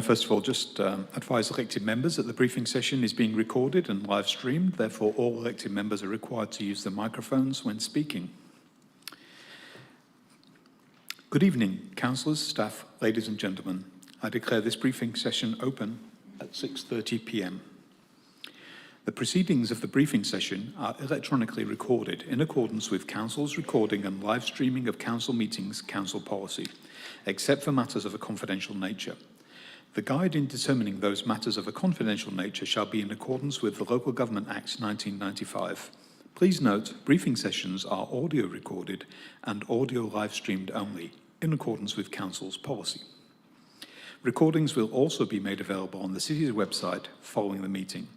I first of all just advise elected members that the briefing session is being recorded and live streamed. Therefore, all elected members are required to use the microphones when speaking. Good evening, councillors, staff, ladies and gentlemen. I declare this briefing session open at 6:30 p.m. The proceedings of the briefing session are electronically recorded in accordance with Council's recording and live streaming of Council meetings Council policy, except for matters of a confidential nature. The guide in determining those matters of a confidential nature shall be in accordance with the Local Government Act 1995. Please note, briefing sessions are audio recorded and audio live streamed only, in accordance with Council's policy. Recordings will also be made available on the City's website following the meeting.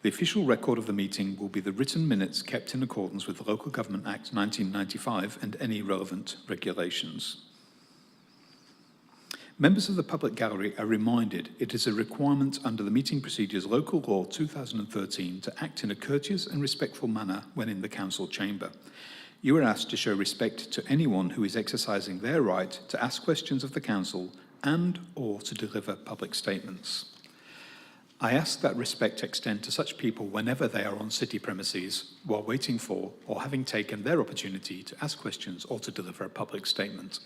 The official record of the meeting will be the written minutes kept in accordance with the Local Government Act 1995 and any relevant regulations. Members of the public gallery are reminded it is a requirement under the Meeting Procedures Local Law 2013 to act in a courteous and respectful manner when in the Council chamber. You are asked to show respect to anyone who is exercising their right to ask questions of the Council and/or to deliver public statements. I ask that respect extend to such people whenever they are on city premises while waiting for or having taken their opportunity to ask questions or to deliver a public statement.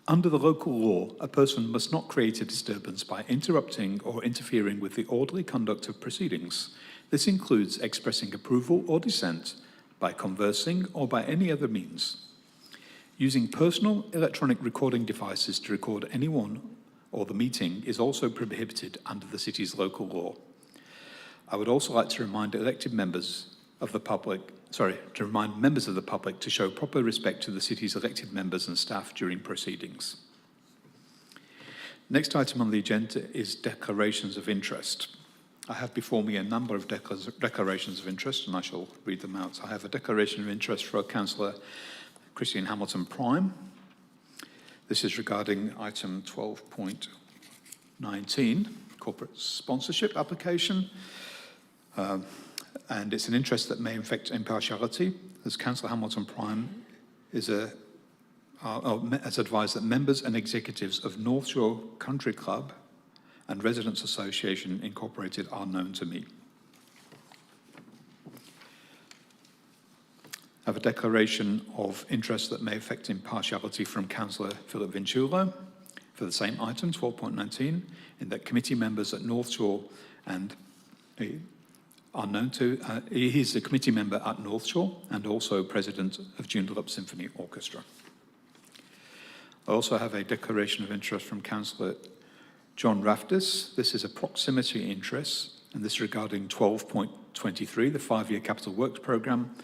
Under the local law, a person must not create a disturbance by interrupting or interfering with the orderly conduct of proceedings. This includes expressing approval or dissent by conversing or by any other means. Using personal electronic recording devices to record anyone or the meeting is also prohibited under the city's local law. I would also like to remind members of the public to show proper respect to the city's elected members and staff during proceedings. Next item on the agenda is declarations of interest. I have before me a number of declarations of interest, and I shall read them out. I have a declaration of interest for Councillor Christine Hamilton Prime. This is regarding item 12.19, corporate sponsorship application. And it's an interest that may affect impartiality, as Councillor Hamilton Prime has advised that members and executives of North Shore Country Club and Residents Association Incorporated are known to me. I have a declaration of interest that may affect impartiality from Councillor Philip Vinciulo for the same item, 12.19, in that committee members at North Shore and are known to, he is a committee member at North Shore and also president of Joondalup Symphony Orchestra. I also have a declaration of interest from Councillor John Raftis. This is a proximity interest, and this is regarding 12.23, the 5-year capital works programme.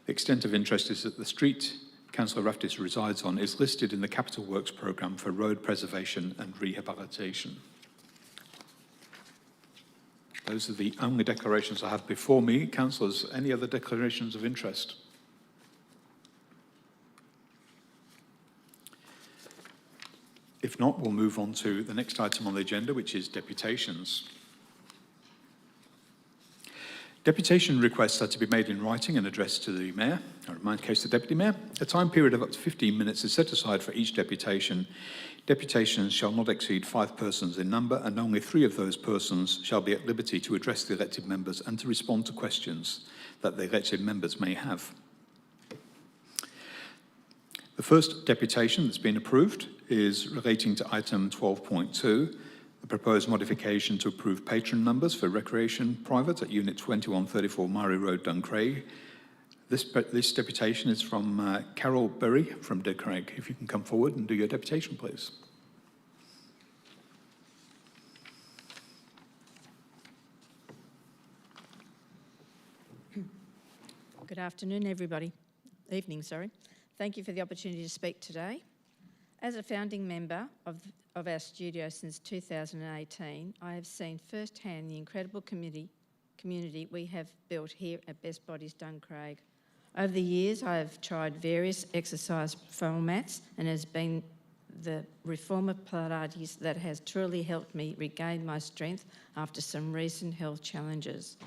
The extent of interest is that the street Councillor Raftis resides on is listed in the capital works programme for road preservation and rehabilitation. Those are the only declarations I have before me. Councillors, any other declarations of interest? If not, we'll move on to the next item on the agenda, which is deputations. Deputation requests are to be made in writing and addressed to the Mayor, or in my case the Deputy Mayor. A time period of up to 15 minutes is set aside for each deputation. Deputations shall not exceed 5 persons in number, and only 3 of those persons shall be at liberty to address the elected members and to respond to questions that the elected members may have. The first deputation that's been approved is relating to item 12.2, the proposed modification to approve patron numbers for recreation private at Unit 2134 Murray Road, Duncraig. This deputation is from Carol Berry from Duncraig. If you can come forward and do your deputation, please. Good afternoon, everybody. Evening, sorry. Thank you for the opportunity to speak today. As a founding member of our studio since 2018, I have seen firsthand the incredible community we have built here at Best Bodies Duncraig. Over the years, I have tried various exercise formats and it has been the reform of Pilates that has truly helped me regain my strength after some recent health challenges.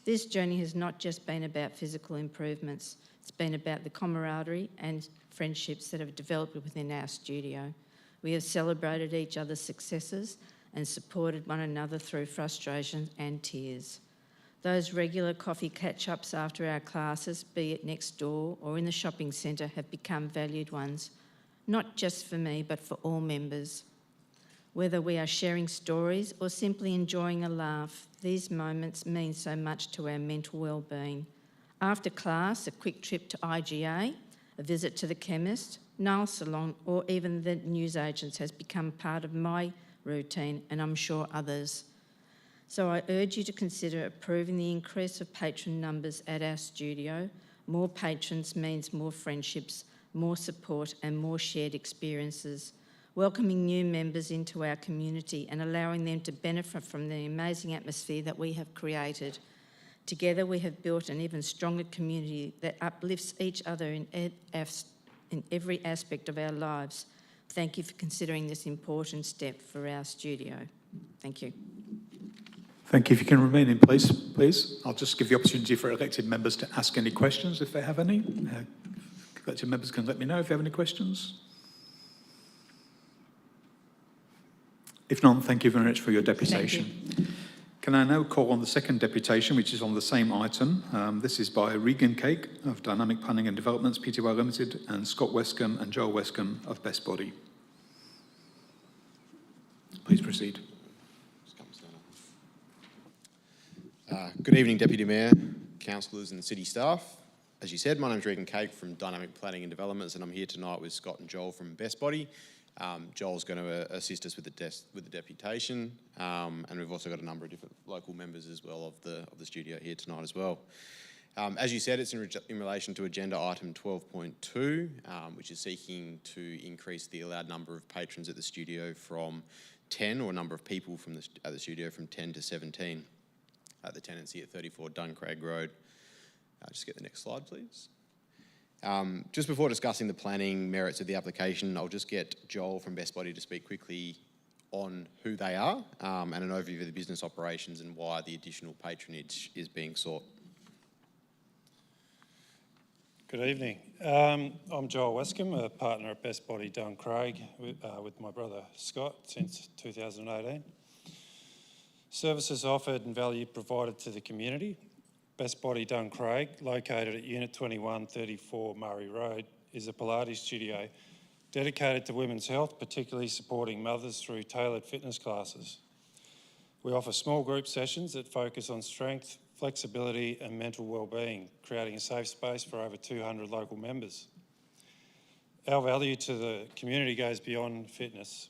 This journey has not just been about physical improvements, it's been about the camaraderie and friendships that have developed within our studio. We have celebrated each other's successes and supported one another through frustration and tears. Those regular coffee catch-ups after our classes, be it next door or in the shopping centre, have become valued ones, not just for me, but for all members. Whether we are sharing stories or simply enjoying a laugh, these moments mean so much to our mental well-being. After class, a quick trip to IGA, a visit to the chemist, nail salon, or even the newsagents has become part of my routine, and I'm sure others. So I urge you to consider approving the increase of patron numbers at our studio. More patrons means more friendships, more support and more shared experiences. Welcoming new members into our community and allowing them to benefit from the amazing atmosphere that we have created. Together we have built an even stronger community that uplifts each other in every aspect of our lives. Thank you for considering this important step for our studio. Thank you. Thank you. If you can remain in place, please. I'll just give the opportunity for elected members to ask any questions if they have any. Elected members can let me know if you have any questions. If not, thank you very much for your deputation. Can I now call on the second deputation, which is on the same item. This is by Regan Cake of Dynamic Planning and Developments Pty Limited and Scott Westcombe and Joel Westcombe of Best Body. Please proceed. Good evening, Deputy Mayor, councillors and city staff. As you said, my name is Regan Cake from Dynamic Planning and Developments, and I'm here tonight with Scott and Joel from Best Body. Joel's going to assist us with the deputation, and we've also got a number of different local members as well of the studio here tonight as well. As you said, it's in relation to agenda item 12.2, which is seeking to increase the allowed number of patrons at the studio from 10, or number of people at the studio from 10 to 17. At the tenancy at 34 Duncraig Road. Just get the next slide, please. Just before discussing the planning merits of the application, I'll just get Joel from Best Body to speak quickly on who they are and an overview of the business operations and why the additional patronage is being sought. Good evening. I'm Joel Westcombe, a partner at Best Body Duncraig with my brother Scott since 2018. Services offered and value provided to the community. Best Body Duncraig, located at Unit 2134 Murray Road, is a Pilates studio dedicated to women's health, particularly supporting mothers through tailored fitness classes. We offer small group sessions that focus on strength, flexibility and mental wellbeing, creating a safe space for over 200 local members. Our value to the community goes beyond fitness.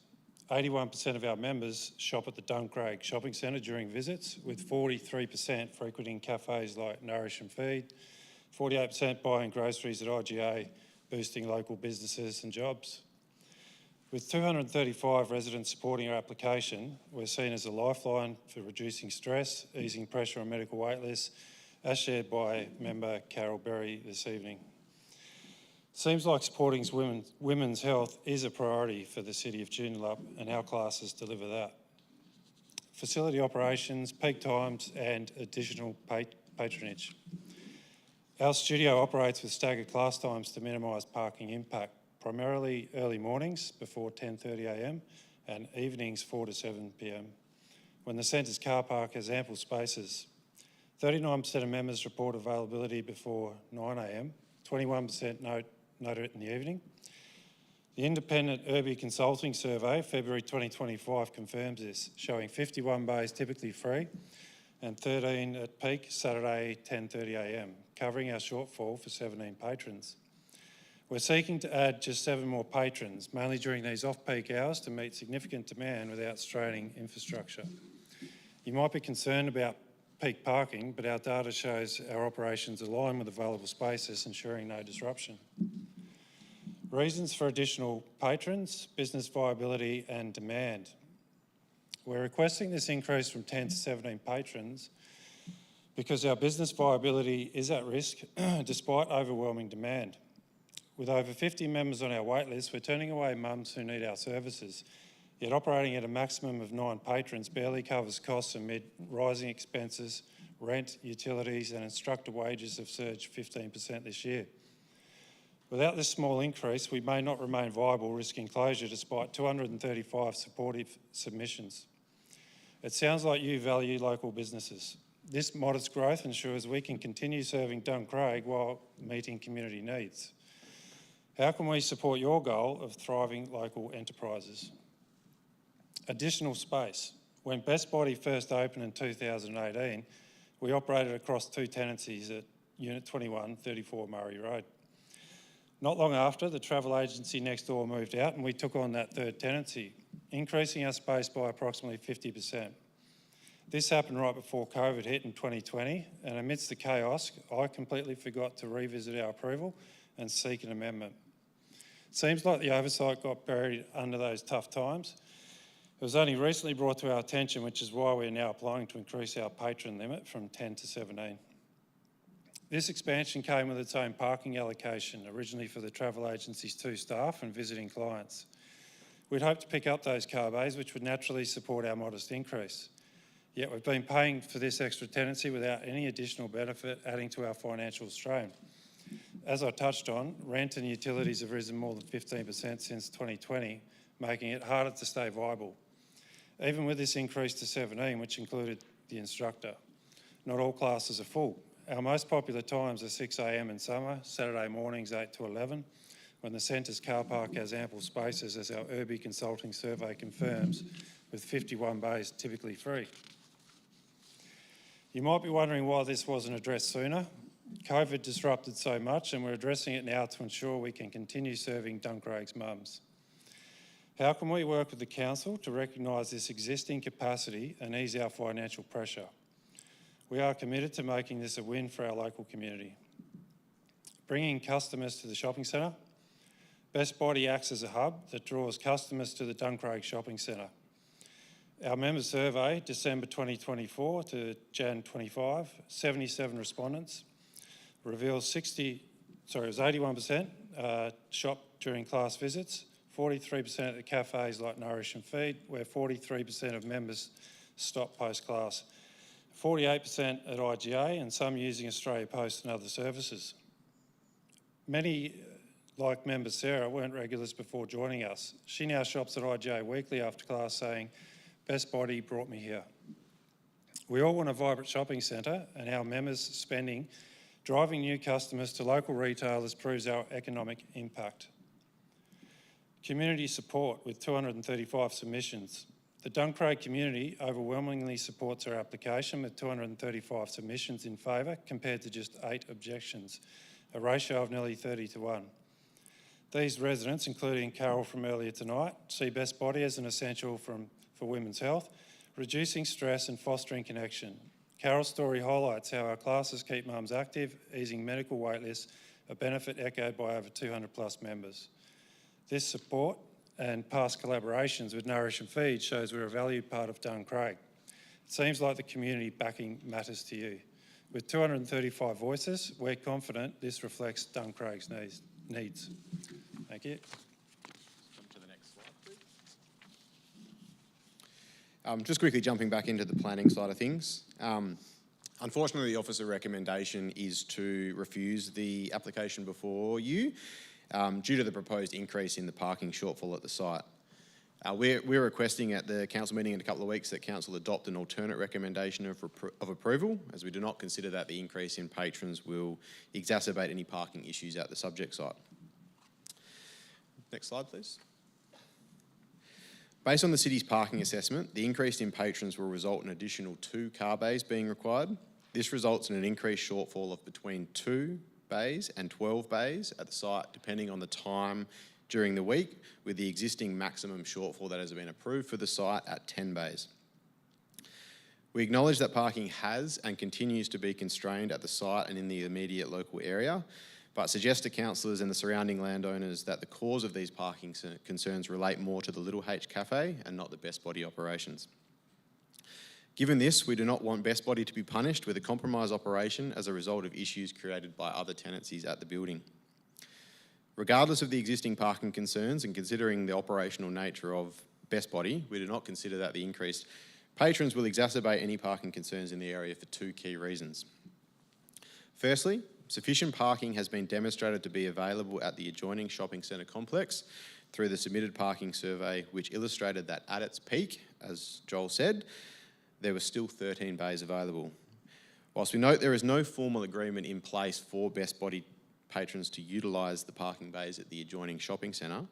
81% of our members shop at the Duncraig Shopping Centre during visits, with 43% frequenting cafes like Nourish and Feed, 48% buying groceries at IGA, boosting local businesses and jobs. With 235 residents supporting our application, we're seen as a lifeline for reducing stress, easing pressure on medical wait lists, as shared by member Carol Berry this evening. Seems like supporting women's health is a priority for the City of Joondalup, and our classes deliver that. Facility operations, peak times and additional patronage. Our studio operates with staggered class times to minimise parking impact, primarily early mornings before 10:30am and evenings 4 to 7pm, when the centre's car park has ample spaces. 39% of members report availability before 9am, 21% note it in the evening. The independent Irby Consulting Survey, February 2025, confirms this, showing 51 bays typically free and 13 at peak Saturday 10:30am, covering our shortfall for 17 patrons. We're seeking to add just 7 more patrons, mainly during these off-peak hours, to meet significant demand without straining infrastructure. You might be concerned about peak parking, but our data shows our operations align with available spaces, ensuring no disruption. Reasons for additional patrons, business viability and demand. We're requesting this increase from 10 to 17 patrons because our business viability is at risk despite overwhelming demand. With over 50 members on our wait list, we're turning away mums who need our services, yet operating at a maximum of 9 patrons barely covers costs amid rising expenses, rent, utilities and instructor wages have surged 15% this year. Without this small increase, we may not remain viable, risking closure despite 235 supportive submissions. It sounds like you value local businesses. This modest growth ensures we can continue serving Duncraig while meeting community needs. How can we support your goal of thriving local enterprises? Additional space. When Best Body first opened in 2018, we operated across 2 tenancies at Unit 21, 34 Murray Road. Not long after, the travel agency next door moved out and we took on that 3rd tenancy, increasing our space by approximately 50%. This happened right before COVID hit in 2020, and amidst the chaos, I completely forgot to revisit our approval and seek an amendment. It seems like the oversight got buried under those tough times. It was only recently brought to our attention, which is why we're now applying to increase our patron limit from 10 to 17. This expansion came with its own parking allocation, originally for the travel agency's 2 staff and visiting clients. We'd hoped to pick up those car bays, which would naturally support our modest increase. Yet we've been paying for this extra tenancy without any additional benefit, adding to our financial strain. As I touched on, rent and utilities have risen more than 15% since 2020, making it harder to stay viable. Even with this increase to 17, which included the instructor, not all classes are full. Our most popular times are 6 a.m. in summer, Saturday mornings 8 to 11, when the centre's car park has ample spaces, as our Irby Consulting survey confirms, with 51 bays typically free. You might be wondering why this wasn't addressed sooner. COVID disrupted so much, and we're addressing it now to ensure we can continue serving Duncraig's mums. How can we work with the council to recognise this existing capacity and ease our financial pressure? We are committed to making this a win for our local community. Bringing customers to the shopping centre. Best Body acts as a hub that draws customers to the Duncraig Shopping Centre. Our member survey, December 2024 to Jan 25, 77 respondents, reveals 81% shop during class visits, 43% at the cafes like Nourish and Feed, where 43% of members stop post-class, 48% at IGA, and some using Australia Post and other services. Many, like member Sarah, weren't regulars before joining us. She now shops at IGA weekly after class, saying, "Best Body brought me here." We all want a vibrant shopping centre, and our members' spending driving new customers to local retailers proves our economic impact. Community support with 235 submissions. The Duncraig community overwhelmingly supports our application with 235 submissions in favour compared to just 8 objections, a ratio of nearly 30 to 1. These residents, including Carol from earlier tonight, see Best Body as an essential for women's health, reducing stress and fostering connection. Carol's story highlights how our classes keep mums active, easing medical wait lists, a benefit echoed by over 200 plus members. This support and past collaborations with Nourish and Feed shows we're a valued part of Duncraig. It seems like the community backing matters to you. With 235 voices, we're confident this reflects Duncraig's needs. Thank you. Jump to the next slide, please. Just quickly jumping back into the planning side of things. Unfortunately, the officer recommendation is to refuse the application before you due to the proposed increase in the parking shortfall at the site. We're requesting at the council meeting in a couple of weeks that council adopt an alternate recommendation of approval, as we do not consider that the increase in patrons will exacerbate any parking issues at the subject site. Next slide, please. Based on the city's parking assessment, the increase in patrons will result in an additional 2 car bays being required. This results in an increased shortfall of between 2 bays and 12 bays at the site, depending on the time during the week, with the existing maximum shortfall that has been approved for the site at 10 bays. We acknowledge that parking has and continues to be constrained at the site and in the immediate local area, but suggest to councillors and the surrounding landowners that the cause of these parking concerns relate more to the Little H Cafe and not the Best Body operations. Given this, we do not want Best Body to be punished with a compromised operation as a result of issues created by other tenancies at the building. Regardless of the existing parking concerns and considering the operational nature of Best Body, we do not consider that the increased patrons will exacerbate any parking concerns in the area for 2 key reasons. Firstly, sufficient parking has been demonstrated to be available at the adjoining shopping centre complex through the submitted parking survey, which illustrated that at its peak, as Joel said, there were still 13 bays available. Whilst we note there is no formal agreement in place for Best Body patrons to utilise the parking bays at the adjoining shopping centre,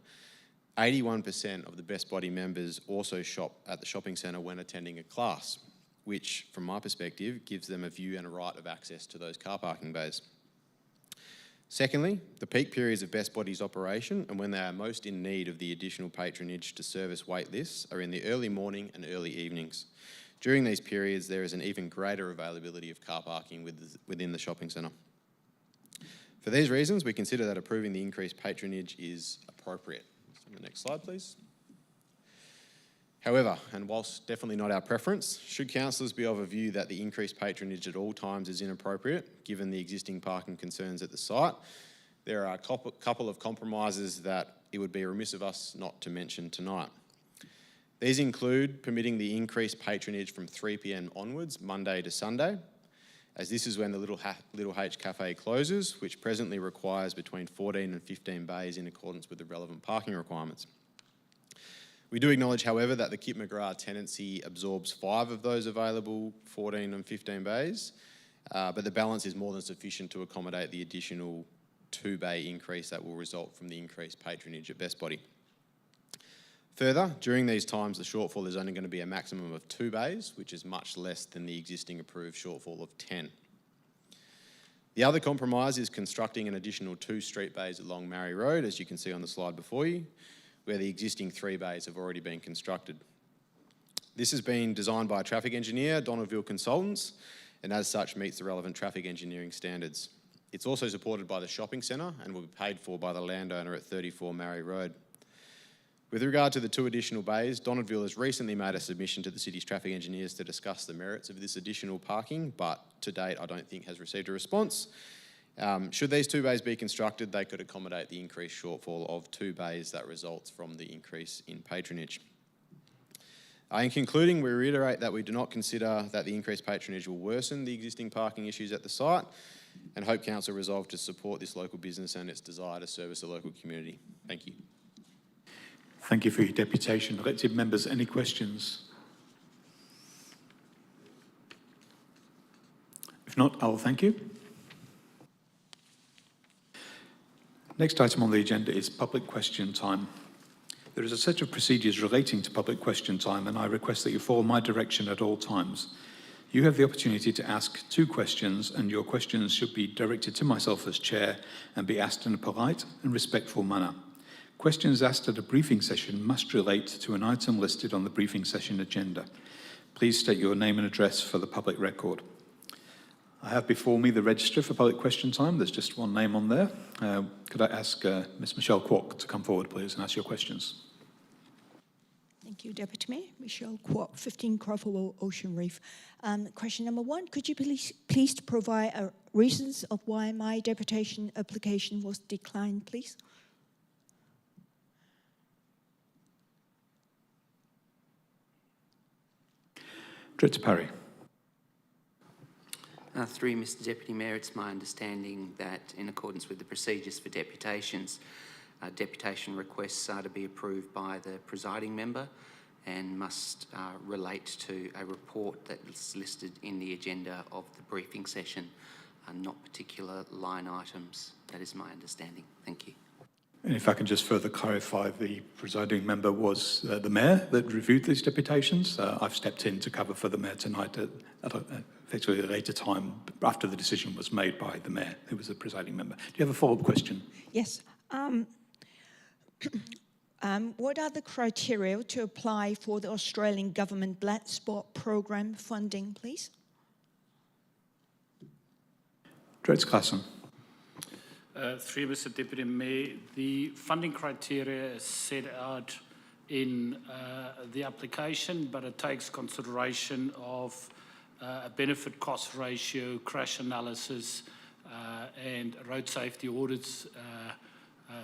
81% of the Best Body members also shop at the shopping centre when attending a class, which, from my perspective, gives them a view and a right of access to those car parking bays. Secondly, the peak periods of Best Body's operation and when they are most in need of the additional patronage to service wait lists are in the early morning and early evenings. During these periods, there is an even greater availability of car parking within the shopping centre. For these reasons, we consider that approving the increased patronage is appropriate. On the next slide, please. However, and whilst definitely not our preference, should councillors be of a view that the increased patronage at all times is inappropriate, given the existing parking concerns at the site, there are a couple of compromises that it would be remiss of us not to mention tonight. These include permitting the increased patronage from 3 p.m. onwards, Monday to Sunday, as this is when the Little H Cafe closes, which presently requires between 14 and 15 bays in accordance with the relevant parking requirements. We do acknowledge, however, that the Kip McGrath tenancy absorbs 5 of those available 14 and 15 bays, but the balance is more than sufficient to accommodate the additional 2-bay increase that will result from the increased patronage at Best Body. Further, during these times, the shortfall is only going to be a maximum of 2 bays, which is much less than the existing approved shortfall of 10. The other compromise is constructing an additional 2 street bays along Marrie Road, as you can see on the slide before you, where the existing 3 bays have already been constructed. This has been designed by a traffic engineer, Donaldville Consultants, and as such meets the relevant traffic engineering standards. It's also supported by the shopping centre and will be paid for by the landowner at 34 Marrie Road. With regard to the 2 additional bays, Donaldville has recently made a submission to the city's traffic engineers to discuss the merits of this additional parking, but to date I don't think has received a response. Should these 2 bays be constructed, they could accommodate the increased shortfall of 2 bays that results from the increase in patronage. In concluding, we reiterate that we do not consider that the increased patronage will worsen the existing parking issues at the site and hope Council resolve to support this local business and its desire to service the local community. Thank you. Thank you for your deputation. Elected members, any questions? If not, I'll thank you. Next item on the agenda is public question time. There is a set of procedures relating to public question time, and I request that you follow my direction at all times. You have the opportunity to ask 2 questions, and your questions should be directed to myself as chair and be asked in a polite and respectful manner. Questions asked at a briefing session must relate to an item listed on the briefing session agenda. Please state your name and address for the public record. I have before me the register for public question time. There's just one name on there. Could I ask Ms Michelle Kwok to come forward, please, and ask your questions? Thank you, Deputy Mayor. Michelle Kwok, 15 Crawford Ocean Reef. Question number 1, could you please provide reasons of why my deputation application was declined, please? Director Parry. Through Mr Deputy Mayor, it's my understanding that in accordance with the procedures for deputations, deputation requests are to be approved by the presiding member and must relate to a report that's listed in the agenda of the briefing session, not particular line items. That is my understanding. Thank you. And if I can just further clarify, the presiding member was the Mayor that reviewed these deputations. I've stepped in to cover for the Mayor tonight at effectively a later time after the decision was made by the Mayor, who was the presiding member. Do you have a follow-up question? Yes. What are the criteria to apply for the Australian Government Black Spot Program funding, please? Director Klassen. Through Mr Deputy Mayor, the funding criteria is set out in the application, but it takes consideration of a benefit cost ratio, crash analysis, and road safety audits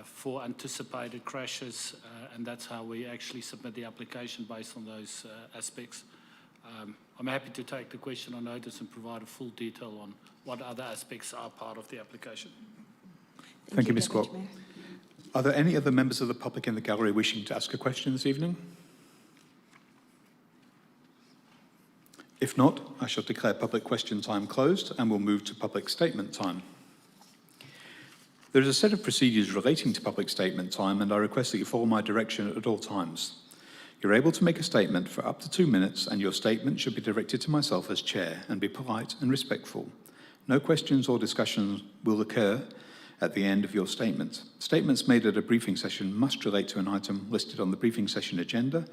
for anticipated crashes, and that's how we actually submit the application based on those aspects. I'm happy to take the question on notice and provide a full detail on what other aspects are part of the application. Thank you, Ms. Deputy Kwok. Mayor. Are there any other members of the public in the gallery wishing to ask a question this evening? If not, I shall declare public question time closed and we'll move to public statement time. There is a set of procedures relating to public statement time, and I request that you follow my direction at all times. You're able to make a statement for up to 2 minutes, and your statement should be directed to myself as chair and be polite and respectful. No questions or discussions will occur at the end of your statement. Statements made at a briefing session must relate to an item listed on the briefing session agenda.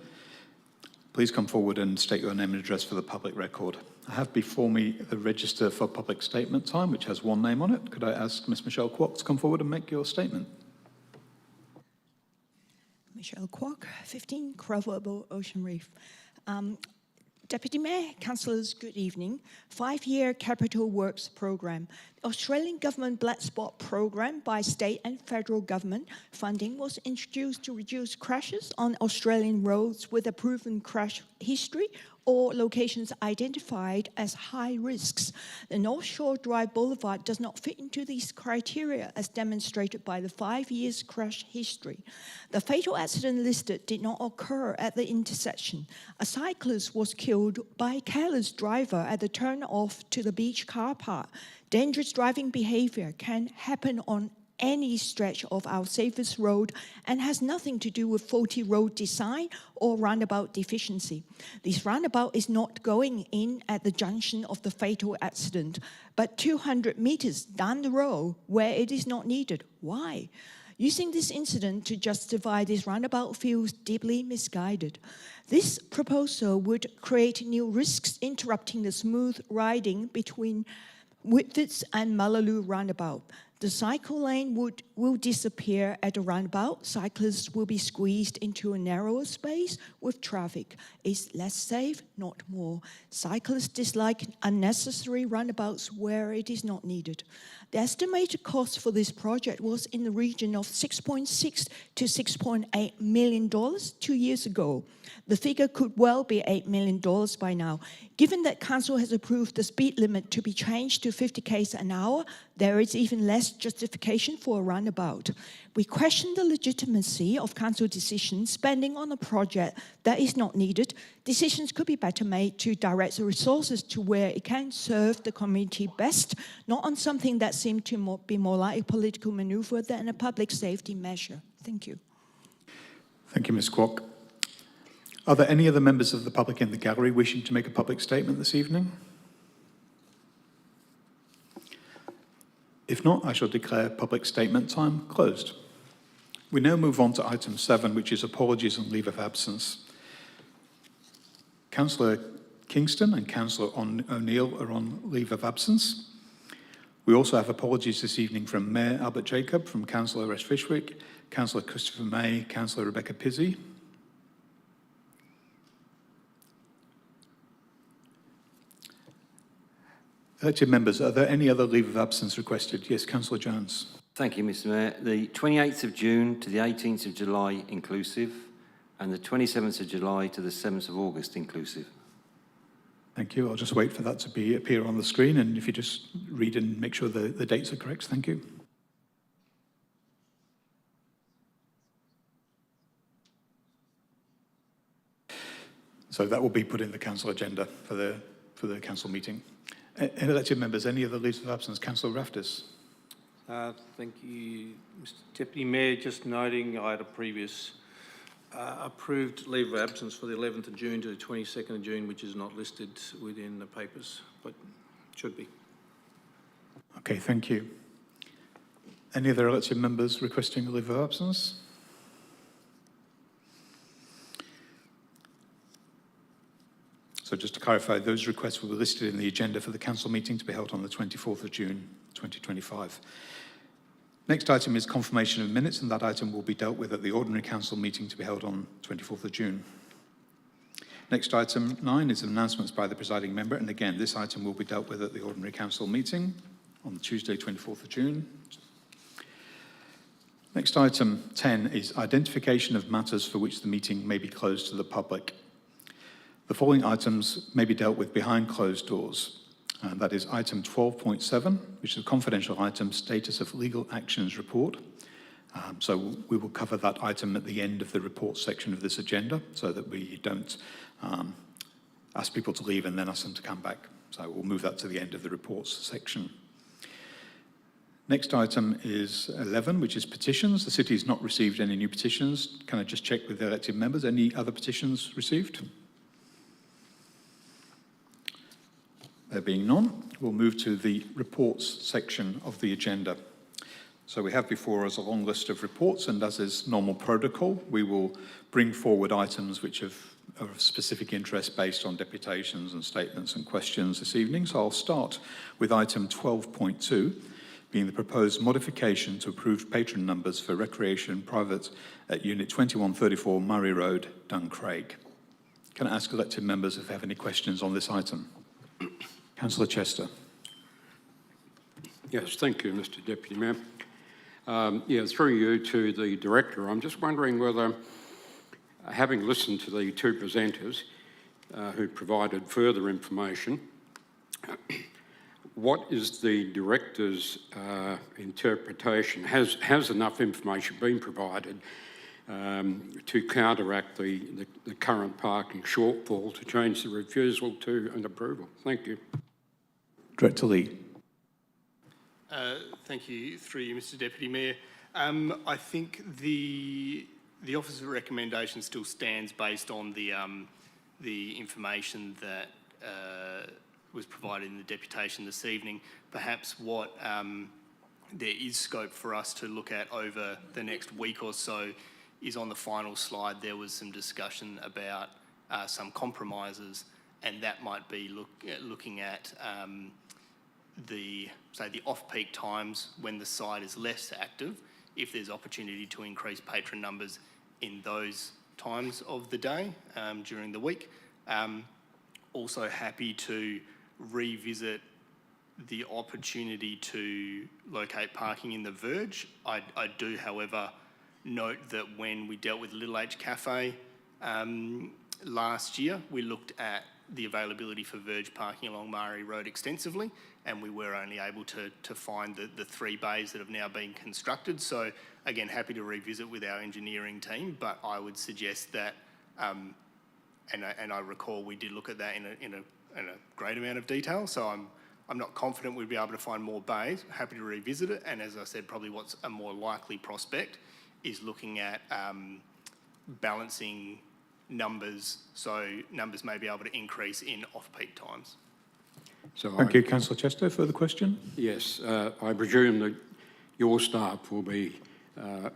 Please come forward and state your name and address for the public record. I have before me the register for public statement time, which has one name on it. Could I ask Ms. Michelle Kwok to come forward and make your statement? Michelle Kwok, 15 Crowell Ocean Reef. Deputy Mayor, Councillors, good evening. 5-year Capital Works Programme. The Australian Government Black Spot Programme by state and federal government funding was introduced to reduce crashes on Australian roads with a proven crash history or locations identified as high risks. The North Shore Drive Boulevard does not fit into these criteria as demonstrated by the 5 years crash history. The fatal accident listed did not occur at the intersection. A cyclist was killed by a careless driver at the turn off to the beach car park. Dangerous driving behavior can happen on any stretch of our safest road and has nothing to do with faulty road design or roundabout deficiency. This roundabout is not going in at the junction of the fatal accident, but 200 meters down the road where it is not needed. Why? Using this incident to justify this roundabout feels deeply misguided. This proposal would create new risks interrupting the smooth riding between Whitfords and Mullaloo roundabout. The cycle lane will disappear at the roundabout. Cyclists will be squeezed into a narrower space with traffic. It's less safe, not more. Cyclists dislike unnecessary roundabouts where it is not needed. The estimated cost for this project was in the region of $6.6 to $6.8 million 2 years ago. The figure could well be $8 million by now. Given that Council has approved the speed limit to be changed to 50 km an hour, there is even less justification for a roundabout. We question the legitimacy of Council decisions spending on a project that is not needed. Decisions could be better made to direct the resources to where it can serve the community best, not on something that seemed to be more like a political maneuver than a public safety measure. Thank you. Thank you, Ms. Kwok. Are there any other members of the public in the gallery wishing to make a public statement this evening? If not, I shall declare public statement time closed. We now move on to item 7, which is apologies and leave of absence. Councillor Kingston and Councillor O'Neill are on leave of absence. We also have apologies this evening from Mayor Albert Jacob, from Councillor Resh Fishwick, Councillor Christopher May, Councillor Rebecca Pizzey. Elected members, are there any other leave of absence requested? Yes, Councillor Jones. Thank you, Mr Mayor. The 28th of June to the 18th of July inclusive, and the 27th of July to the 7th of August inclusive. Thank you. I'll just wait for that to appear on the screen, and if you just read and make sure the dates are correct. Thank you. So that will be put in the council agenda for the council meeting. Elected members, any other leaves of absence? Councillor Raftis. Thank you, Mr Deputy Mayor. Just noting I had a previous approved leave of absence for the 11th of June to the 22nd of June, which is not listed within the papers, but should be. Okay, thank you. Any other elected members requesting a leave of absence? So just to clarify, those requests will be listed in the agenda for the council meeting to be held on the 24th of June 2025. Next item is confirmation of minutes, and that item will be dealt with at the ordinary council meeting to be held on 24th of June. Next item 9 is announcements by the presiding member, and again this item will be dealt with at the ordinary council meeting on Tuesday 24th of June. Next item 10 is identification of matters for which the meeting may be closed to the public. The following items may be dealt with behind closed doors. That is item 12.7, which is a confidential item, status of legal actions report. So we will cover that item at the end of the report section of this agenda so that we don't ask people to leave and then ask them to come back. So we'll move that to the end of the reports section. Next item is 11, which is petitions. The city has not received any new petitions. Can I just check with the elected members? Any other petitions received? There being none, we'll move to the reports section of the agenda. So we have before us a long list of reports, and as is normal protocol, we will bring forward items which are of specific interest based on deputations and statements and questions this evening. So I'll start with item 12.2, being the proposed modification to approved patron numbers for recreation private at Unit 2134 Murray Road, Duncraig. Can I ask elected members if they have any questions on this item? Councillor Chester. Yes, thank you, Mr Deputy Mayor. Through you to the Director, I'm just wondering whether, having listened to the two presenters who provided further information, what is the Director's interpretation? Has enough information been provided to counteract the current parking shortfall to change the refusal to an approval? Thank you. Director Lee. Thank you, through you, Mr Deputy Mayor. I think the Office's recommendation still stands based on the information that was provided in the deputation this evening. Perhaps what there is scope for us to look at over the next week or so is on the final slide. There was some discussion about some compromises, and that might be looking at the off-peak times when the site is less active, if there's opportunity to increase patron numbers in those times of the day during the week. Also happy to revisit the opportunity to locate parking in the Verge. I do, however, note that when we dealt with Little H Cafe last year, we looked at the availability for Verge parking along Murray Road extensively, and we were only able to find the 3 bays that have now been constructed. So again, happy to revisit with our engineering team, but I would suggest that, and I recall we did look at that in a great amount of detail, so I'm not confident we'd be able to find more bays. Happy to revisit it, and as I said, probably what's a more likely prospect is looking at balancing numbers, so numbers may be able to increase in off-peak times. Thank you, Councillor Chester. Further question? Yes, I presume that your staff will be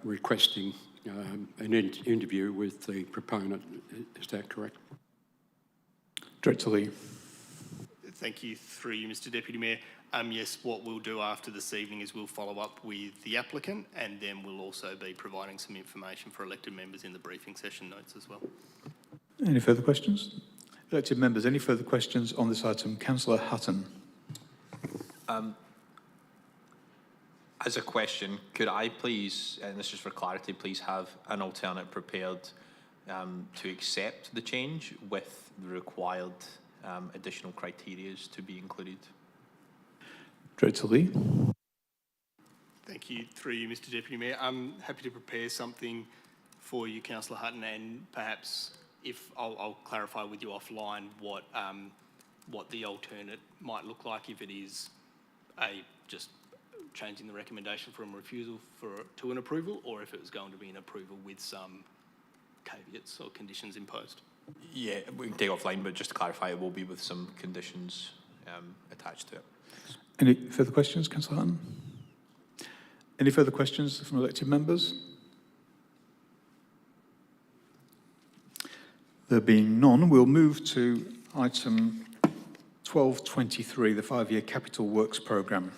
requesting an interview with the proponent. Is that correct? Director Lee. Thank you, through you, Mr Deputy Mayor. Yes, what we'll do after this evening is we'll follow up with the applicant, and then we'll also be providing some information for elected members in the briefing session notes as well. Any further questions? Elected members, any further questions on this item? Councillor Hutton. As a question, could I please, and this is for clarity, please have an alternate prepared to accept the change with the required additional criteria to be included? Director Lee. Thank you, through you, Mr Deputy Mayor. I'm happy to prepare something for you, Councillor Hutton, and perhaps if I'll clarify with you offline what the alternate might look like, if it is just changing the recommendation from refusal to an approval, or if it was going to be an approval with some caveats or conditions imposed. Yeah, we can take offline, but just to clarify, it will be with some conditions attached to it. Any further questions, Councillor Hutton? Any further questions from elected members? There being none, we'll move to item 1223, the 5-year Capital Works Programme,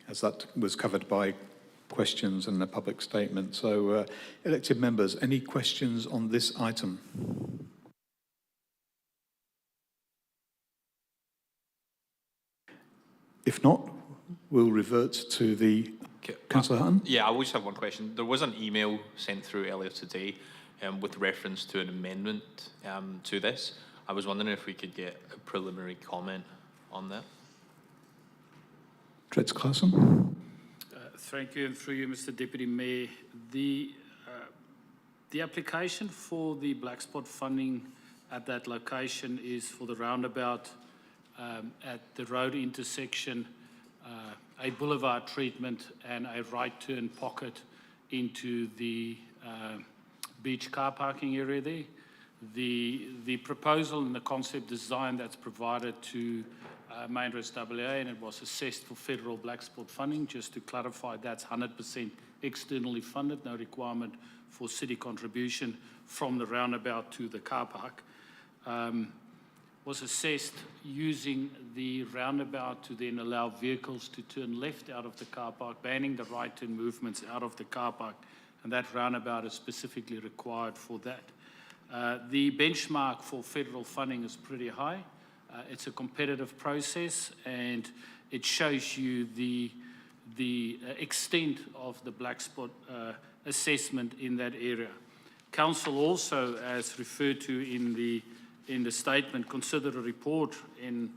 as that was covered by questions and a public statement. So, elected members, any questions on this item? If not, we'll revert to the... Councillor Hutton? Yeah, I will just have one question. There was an email sent through earlier today with reference to an amendment to this. I was wondering if we could get a preliminary comment on that. Dretz Carson. Thank you, and through you, Mr. Deputy Mayor. The application for the black spot funding at that location is for the roundabout at the road intersection, a boulevard treatment and a right turn pocket into the beach car parking area there. The proposal and the concept design that's provided to Main Roads WA, and it was assessed for federal black spot funding. Just to clarify, that's 100% externally funded, no requirement for city contribution from the roundabout to the car park. Was assessed using the roundabout to then allow vehicles to turn left out of the car park, banning the right turn movements out of the car park, and that roundabout is specifically required for that. The benchmark for federal funding is pretty high. It's a competitive process, and it shows you the extent of the black spot assessment in that area. Council also, as referred to in the statement, considered a report in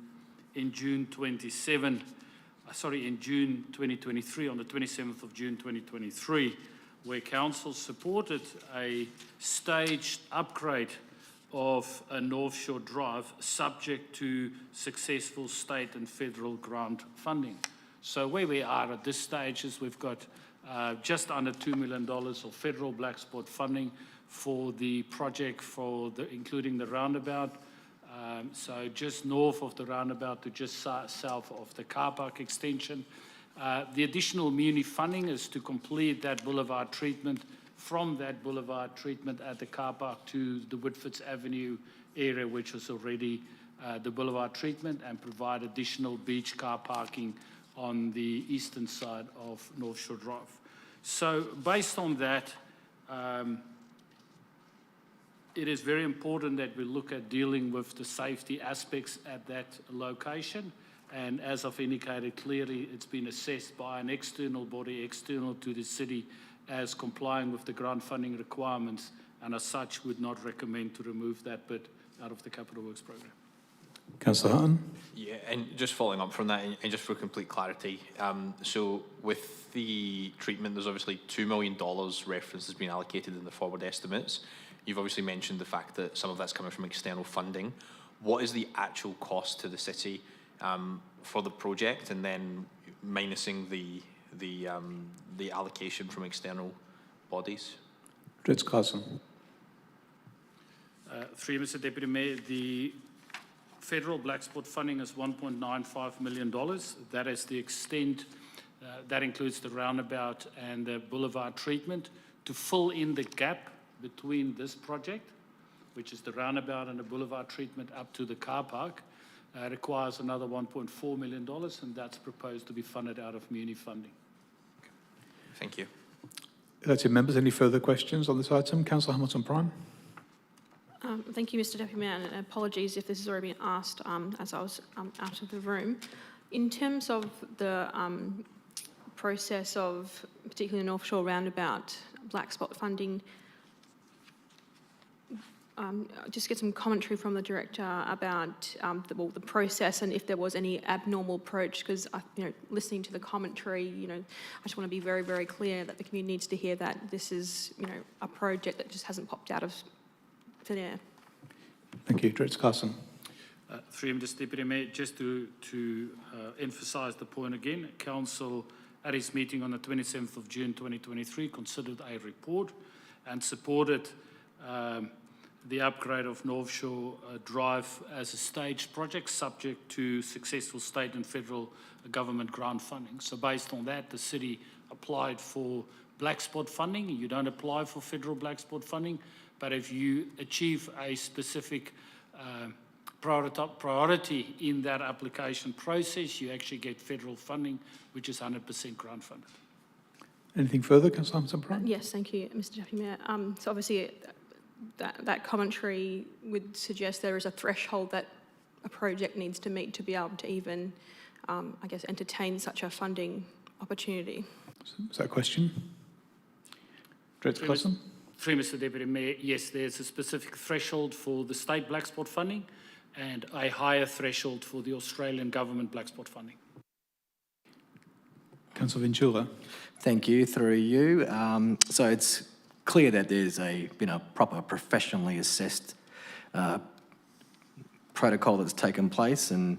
June 2023, on the 27th of June 2023, where Council supported a staged upgrade of a North Shore Drive subject to successful state and federal grant funding. So where we are at this stage is we've got just under $2 million of federal black spot funding for the project, including the roundabout. So just north of the roundabout to just south of the car park extension. The additional muni funding is to complete that boulevard treatment, from that boulevard treatment at the car park to the Woodfords Avenue area, which was already the boulevard treatment, and provide additional beach car parking on the eastern side of North Shore Drive. So based on that, it is very important that we look at dealing with the safety aspects at that location. And as I've indicated clearly, it's been assessed by an external body, external to the city, as complying with the grant funding requirements, and as such would not recommend to remove that bit out of the Capital Works programme. Councillor Hutton. Yeah, and just following up from that, and just for complete clarity, so with the treatment, there's obviously $2 million reference has been allocated in the forward estimates. You've obviously mentioned the fact that some of that's coming from external funding. What is the actual cost to the city for the project, and then minusing the allocation from external bodies? Dretz Carson. Through you, Mr. Deputy Mayor, the federal black spot funding is $1.95 million. That is the extent, that includes the roundabout and the boulevard treatment. To fill in the gap between this project, which is the roundabout and the boulevard treatment up to the car park, requires another $1.4 million, and that's proposed to be funded out of muni funding. Thank you. Elected members, any further questions on this item? Councillor Hamilton-Prime. Thank you, Mr. Deputy Mayor, and apologies if this has already been asked as I was out of the room. In terms of the process of, particularly the North Shore roundabout, black spot funding, just get some commentary from the director about the process, and if there was any abnormal approach, because listening to the commentary, I just want to be very, very clear that the community needs to hear that this is a project that just hasn't popped out of thin air. Thank you. Dretz Carson. Through you, Mr. Deputy Mayor, just to emphasise the point again, Council at its meeting on the 27th of June 2023 considered a report and supported the upgrade of North Shore Drive as a staged project subject to successful state and federal government grant funding. So based on that, the city applied for black spot funding. You don't apply for federal black spot funding, but if you achieve a specific priority in that application process, you actually get federal funding, which is 100% grant funded. Anything further, Councillor Hamilton-Prime? Yes, thank you, Mr. Deputy Mayor. So obviously, that commentary would suggest there is a threshold that a project needs to meet to be able to even, I guess, entertain such a funding opportunity. Is that a question? Dretz Carson. Through Mr Deputy Mayor, yes, there's a specific threshold for the state black spot funding and a higher threshold for the Australian government black spot funding. Councillor Vintula. Thank you, through you. So it's clear that there's been a proper professionally assessed protocol that's taken place, and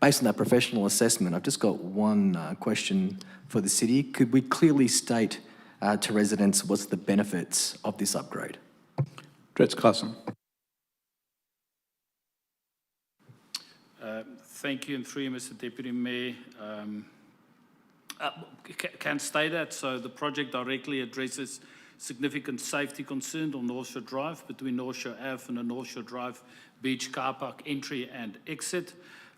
based on that professional assessment, I've just got one question for the city. Could we clearly state to residents what's the benefits of this upgrade? Dretz Klassen. Thank you, and through you, Mr Deputy Mayor. Can state that. So the project directly addresses significant safety concern on North Shore Drive between North Shore Ave and the North Shore Drive Beach car park entry and exit.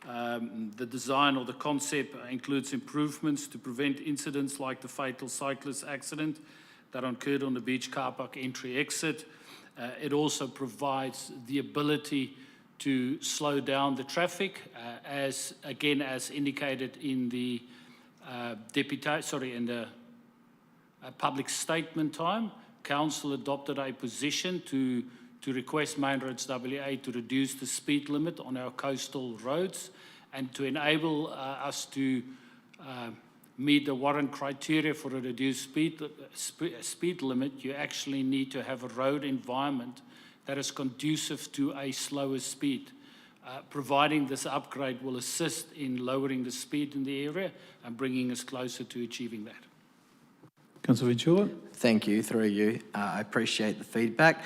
The design or the concept includes improvements to prevent incidents like the fatal cyclist accident that occurred on the beach car park entry exit. It also provides the ability to slow down the traffic, as indicated in the public statement time. Council adopted a position to request Main Roads WA to reduce the speed limit on our coastal roads, and to enable us to meet the warrant criteria for a reduced speed limit. You actually need to have a road environment that is conducive to a slower speed. Providing this upgrade will assist in lowering the speed in the area and bringing us closer to achieving that. Councillor Vintula. Thank you, through you. I appreciate the feedback.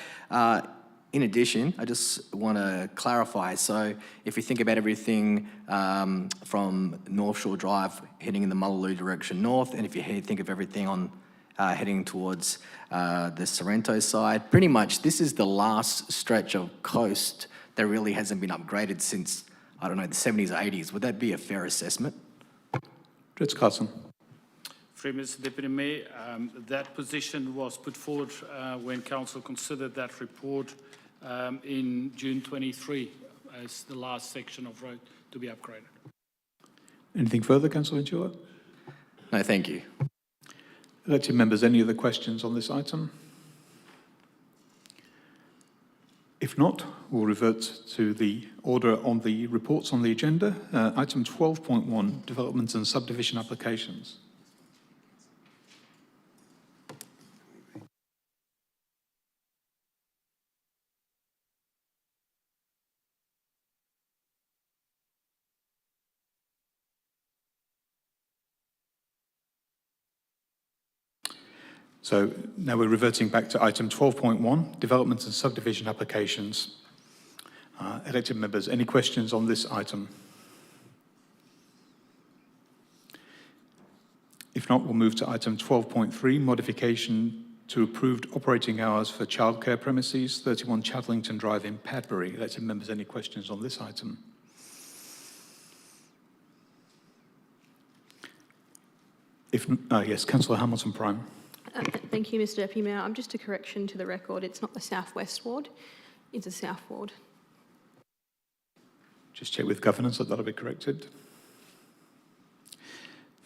In addition, I just want to clarify. So if you think about everything from North Shore Drive heading in the Mullaloo direction north, and if you think of everything on heading towards the Sorrento side, pretty much this is the last stretch of coast that really hasn't been upgraded since, I don't know, the 70s or 80s. Would that be a fair assessment? Dretz Klassen. Through Mr Deputy Mayor, that position was put forward when Council considered that report in June 23 as the last section of road to be upgraded. Anything further, Councillor Vintula? No, thank you. Elected members, any other questions on this item? If not, we'll revert to the order on the reports on the agenda. Item 12.1, development and subdivision applications. So now we're reverting back to item 12.1, development and subdivision applications. Elected members, any questions on this item? If not, we'll move to item 12.3, modification to approved operating hours for childcare premises, 31 Chadlington Drive in Padbury. Elected members, any questions on this item? Yes, Councillor Hamilton Prime. Thank you, Mr Deputy Mayor. Just a correction to the record. It's not the southwest ward, it's the south ward. Just check with governance that that'll be corrected.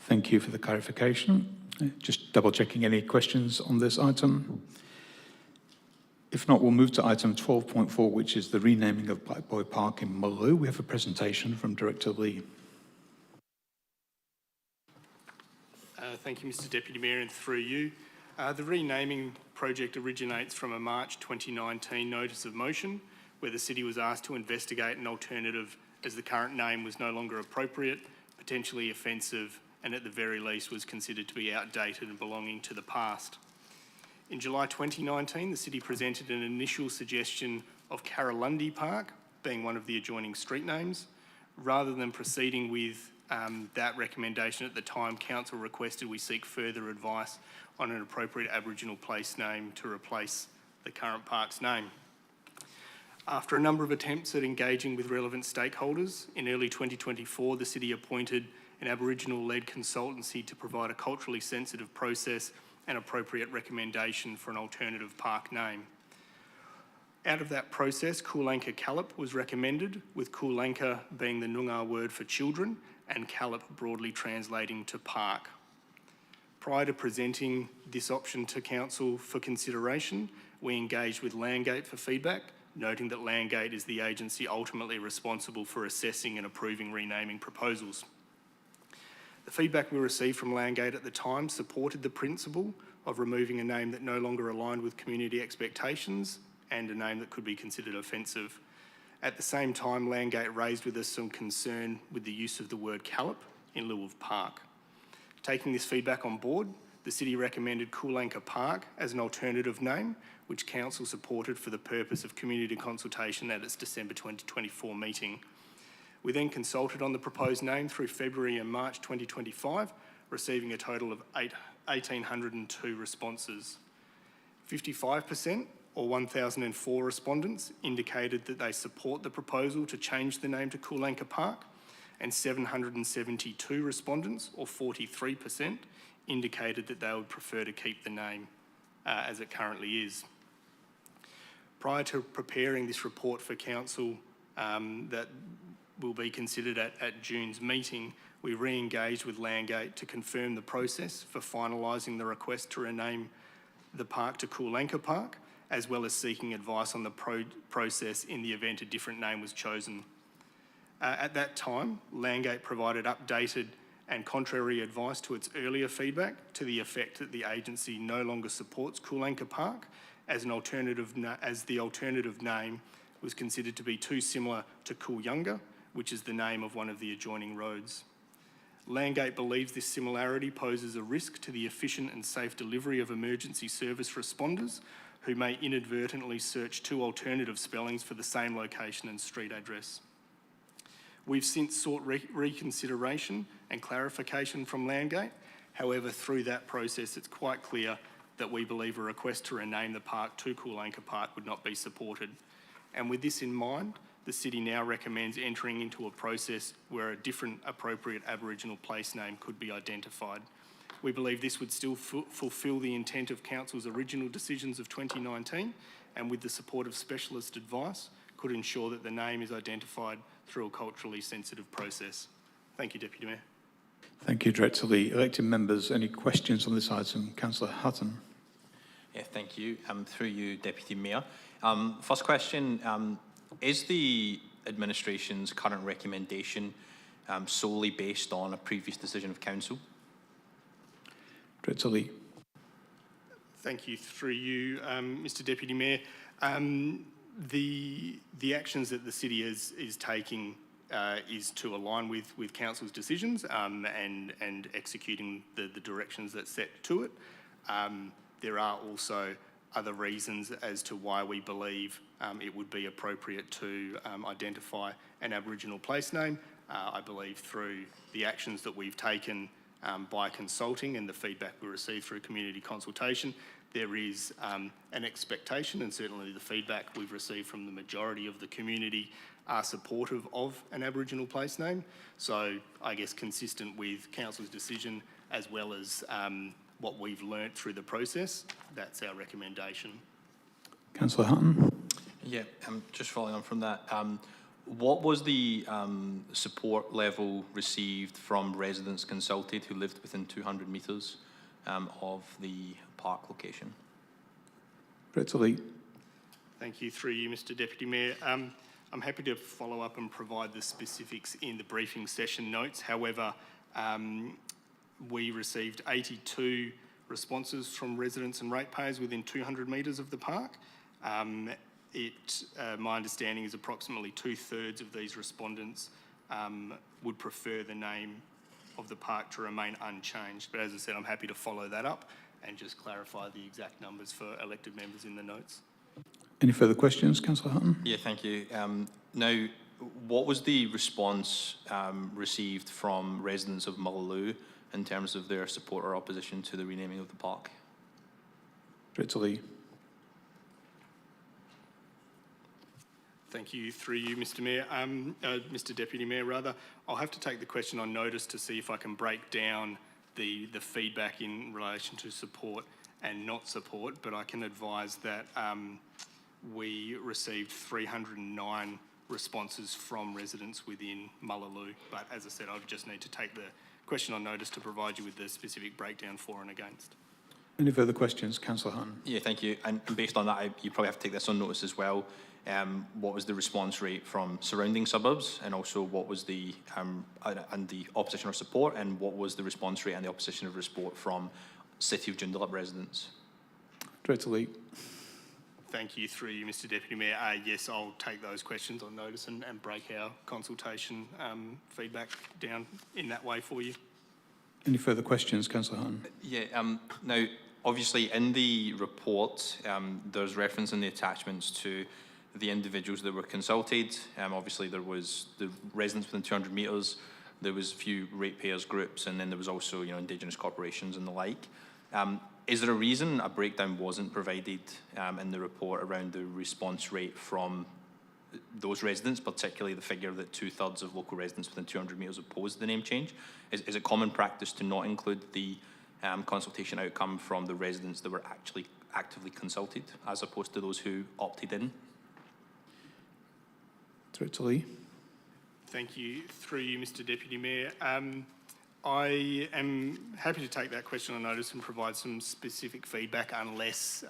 Thank you for the clarification. Just double checking any questions on this item. If not, we'll move to item 12.4, which is the renaming of Black Boy Park in Mullaloo. We have a presentation from Director Lee. Thank you, Mr Deputy Mayor, and through you. The renaming project originates from a March 2019 notice of motion, where the city was asked to investigate an alternative as the current name was no longer appropriate, potentially offensive, and at the very least was considered to be outdated and belonging to the past. In July 2019, the city presented an initial suggestion of Carralundi Park being one of the adjoining street names. Rather than proceeding with that recommendation at the time, Council requested we seek further advice on an appropriate Aboriginal place name to replace the current park's name. After a number of attempts at engaging with relevant stakeholders, in early 2024, the city appointed an Aboriginal-led consultancy to provide a culturally sensitive process and appropriate recommendation for an alternative park name. Out of that process, Coolanka Calip was recommended, with Coolanka being the Noongar word for children and Calip broadly translating to park. Prior to presenting this option to Council for consideration, we engaged with Landgate for feedback, noting that Landgate is the agency ultimately responsible for assessing and approving renaming proposals. The feedback we received from Landgate at the time supported the principle of removing a name that no longer aligned with community expectations and a name that could be considered offensive. At the same time, Landgate raised with us some concern with the use of the word Callop in lieu of park. Taking this feedback on board, the City recommended Coolanka Park as an alternative name, which Council supported for the purpose of community consultation at its December 2024 meeting. We then consulted on the proposed name through February and March 2025, receiving a total of 1,802 responses. 55%, or 1,004 respondents, indicated that they support the proposal to change the name to Coolanka Park, and 772 respondents, or 43%, indicated that they would prefer to keep the name as it currently is. Prior to preparing this report for Council that will be considered at June's meeting, we re-engaged with Landgate to confirm the process for finalising the request to rename the park to Coolanka Park, as well as seeking advice on the process in the event a different name was chosen. At that time, Landgate provided updated and contrary advice to its earlier feedback to the effect that the agency no longer supports Coolanka Park as the alternative name was considered to be too similar to Coolyunga, which is the name of one of the adjoining roads. Landgate believes this similarity poses a risk to the efficient and safe delivery of emergency service responders who may inadvertently search two alternative spellings for the same location and street address. We've since sought reconsideration and clarification from Landgate. However, through that process, it's quite clear that we believe a request to rename the park to Coolanka Park would not be supported. And with this in mind, the City now recommends entering into a process where a different appropriate Aboriginal place name could be identified. We believe this would still fulfil the intent of Council's original decisions of 2019, and with the support of specialist advice, could ensure that the name is identified through a culturally sensitive process. Thank you, Deputy Mayor. Thank you, Director Lee. Elected members, any questions on this item? Councillor Hutton. Yeah, thank you. Through you, Deputy Mayor. First question, is the administration's current recommendation solely based on a previous decision of Council? Director Lee. Thank you. Through you, Mr Deputy Mayor. The actions that the City is taking is to align with Council's decisions and executing the directions that's set to it. There are also other reasons as to why we believe it would be appropriate to identify an Aboriginal place name. I believe through the actions that we've taken by consulting and the feedback we received through community consultation, there is an expectation, and certainly the feedback we've received from the majority of the community are supportive of an Aboriginal place name. So I guess consistent with Council's decision as well as what we've learnt through the process, that's our recommendation. Councillor Hutton. Yeah, just following on from that, what was the support level received from residents consulted who lived within 200 metres of the park location? Director Lee. Thank you. Through you, Mr Deputy Mayor. I'm happy to follow up and provide the specifics in the briefing session notes. However, we received 82 responses from residents and ratepayers within 200 metres of the park. My understanding is approximately 2/3 of these respondents would prefer the name of the park to remain unchanged. But as I said, I'm happy to follow that up and just clarify the exact numbers for elected members in the notes. Any further questions, Councillor Hutton? Yeah, thank you. Now, what was the response received from residents of Mullaloo in terms of their support or opposition to the renaming of the park? Director Lee. Thank you. Through you, Mr Mayor. Mr Deputy Mayor, rather. I'll have to take the question on notice to see if I can break down the feedback in relation to support and not support, but I can advise that we received 309 responses from residents within Mullaloo. But as I said, I just need to take the question on notice to provide you with the specific breakdown for and against. Any further questions? Councillor Hutton. Yeah, thank you. And based on that, you probably have to take this on notice as well. What was the response rate from surrounding suburbs, and also what was the and the opposition or support, and what was the response rate and the opposition or support from City of Joondalup residents? Director Lee. Thank you, through you, Mr Deputy Mayor. Yes, I'll take those questions on notice and break our consultation feedback down in that way for you. Any further questions? Councillor Hutton. Yeah, now, obviously in the report, there's reference in the attachments to the individuals that were consulted. Obviously there was the residents within 200 metres, there was a few ratepayers groups, and then there was also, you know, Indigenous corporations and the like. Is there a reason a breakdown wasn't provided in the report around the response rate from those residents, particularly the figure that 2/3 of local residents within 200 metres opposed the name change? Is it common practice to not include the consultation outcome from the residents that were actually actively consulted, as opposed to those who opted in? Director Lee. Thank you, through you, Mr Deputy Mayor. I am happy to take that question on notice and provide some specific feedback, unless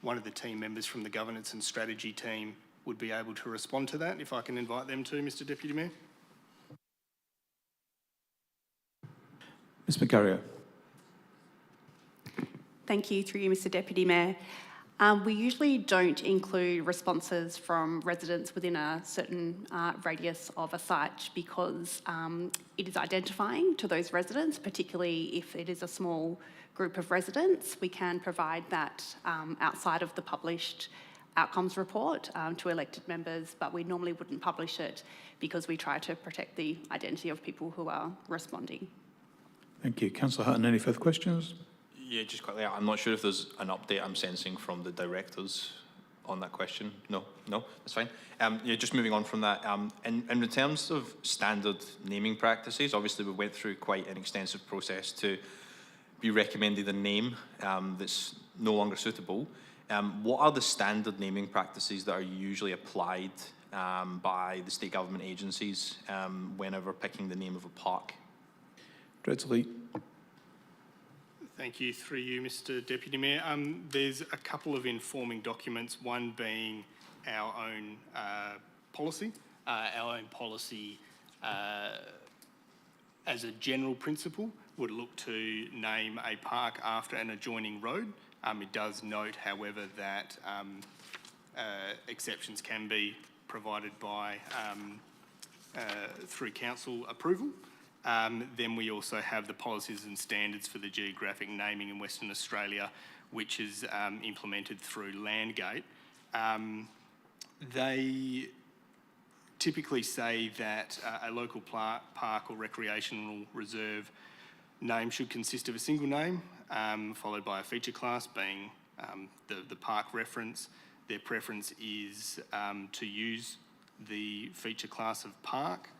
one of the team members from the Governance and Strategy team would be able to respond to that, if I can invite them to, Mr Deputy Mayor. Ms McGarrier. Thank you, through you, Mr Deputy Mayor. We usually don't include responses from residents within a certain radius of a site because it is identifying to those residents, particularly if it is a small group of residents. We can provide that outside of the published outcomes report to elected members, but we normally wouldn't publish it because we try to protect the identity of people who are responding. Thank you. Councillor Hutton, any further questions? Yeah, just quickly, I'm not sure if there's an update I'm sensing from the directors on that question. No, that's fine. Yeah, just moving on from that. In terms of standard naming practices, obviously we went through quite an extensive process to be recommended a name that's no longer suitable. What are the standard naming practices that are usually applied by the state government agencies whenever picking the name of a park? Director Lee. Thank you, through you, Mr Deputy Mayor. There's a couple of informing documents, one being our own policy. Our own policy, as a general principle, would look to name a park after an adjoining road. It does note, however, that exceptions can be provided by through council approval. Then we also have the policies and standards for the geographic naming in Western Australia, which is implemented through Landgate. They typically say that a local park or recreational reserve name should consist of a single name, followed by a feature class being the park reference. Their preference is to use the feature class of park.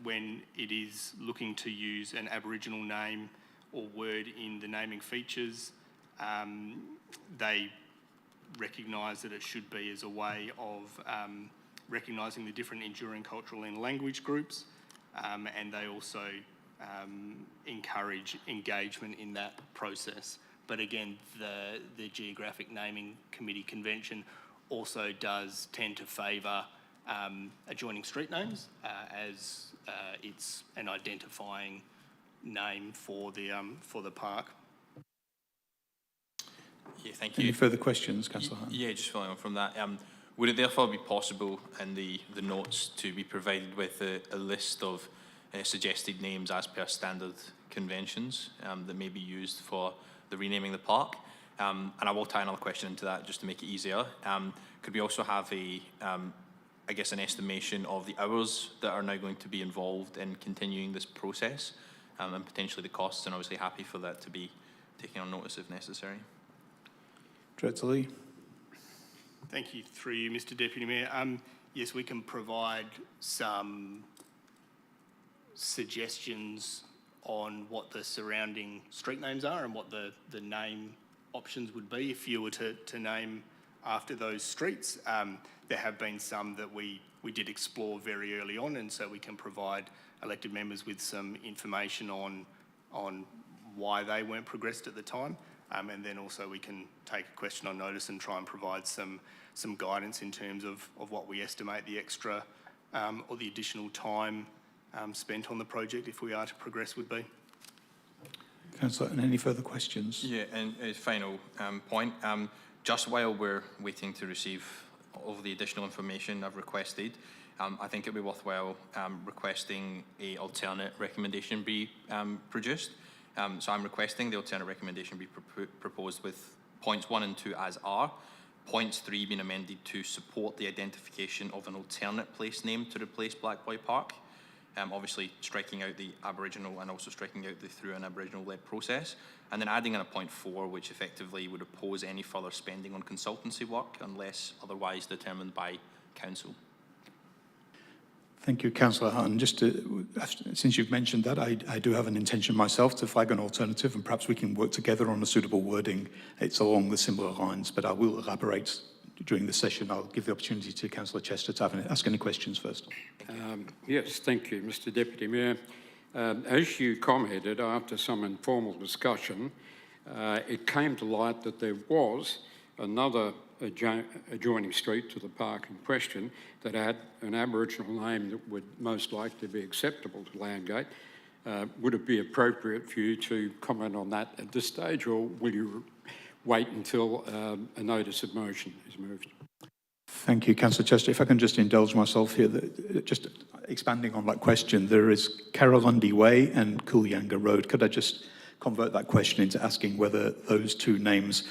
When it is looking to use an Aboriginal name or word in the naming features, they recognise that it should be as a way of recognising the different enduring cultural and language groups, and they also encourage engagement in that process. But again, the Geographic Naming Committee Convention also does tend to favour adjoining street names as it's an identifying name for the park. Yeah, thank you. Any further questions, Councillor Hutton? Yeah, just following on from that. Would it therefore be possible in the notes to be provided with a list of suggested names as per standard conventions that may be used for the renaming the park? And I will tie another question into that just to make it easier. Could we also have I guess, an estimation of the hours that are now going to be involved in continuing this process, and potentially the costs, and obviously happy for that to be taken on notice if necessary. Director Lee. Thank you, through you, Mr Deputy Mayor. Yes, we can provide some suggestions on what the surrounding street names are and what the name options would be if you were to name after those streets. There have been some that we did explore very early on, and so we can provide elected members with some information on why they weren't progressed at the time. And then also we can take a question on notice and try and provide some guidance in terms of what we estimate the extra or the additional time spent on the project if we are to progress would be. Councillor, and any further questions? Yeah, and a final point. Just while we're waiting to receive all of the additional information I've requested, I think it would be worthwhile requesting a alternate recommendation be produced. So I'm requesting the alternate recommendation be proposed with points 1 and 2 as are, points 3 being amended to support the identification of an alternate place name to replace Black Boy Park, obviously striking out the Aboriginal and also striking out the through an Aboriginal-led process, and then adding in a point 4 which effectively would oppose any further spending on consultancy work unless otherwise determined by council. Thank you, Councillor Hutton. Just since you've mentioned that, I do have an intention myself to flag an alternative, and perhaps we can work together on a suitable wording. It's along the similar lines, but I will elaborate during the session. I'll give the opportunity to Councillor Chester to ask any questions first. Yes, thank you, Mr Deputy Mayor. As you commented, after some informal discussion, it came to light that there was another adjoining street to the park in question that had an Aboriginal name that would most likely be acceptable to Landgate. Would it be appropriate for you to comment on that at this stage, or will you wait until a notice of motion is moved? Thank you, Councillor Chester. If I can just indulge myself here, just expanding on that question, there is Karralundi Way and Coolyanga Road. Could I just convert that question into asking whether those two names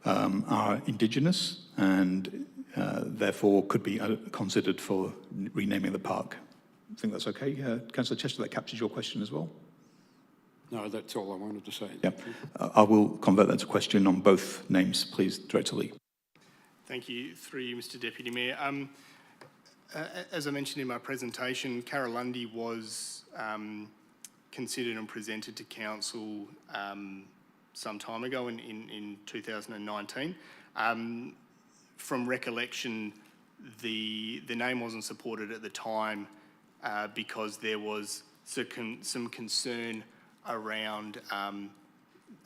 are Indigenous and therefore could be considered for renaming the park? I think that's okay. Councillor Chester, that captures your question as well? No, that's all I wanted to say. Yeah, I will convert that to a question on both names, please, Director Lee. Thank you, through you, Mr Deputy Mayor. As I mentioned in my presentation, Karralundi was considered and presented to Council some time ago in 2019. From recollection, the name wasn't supported at the time because there was some concern around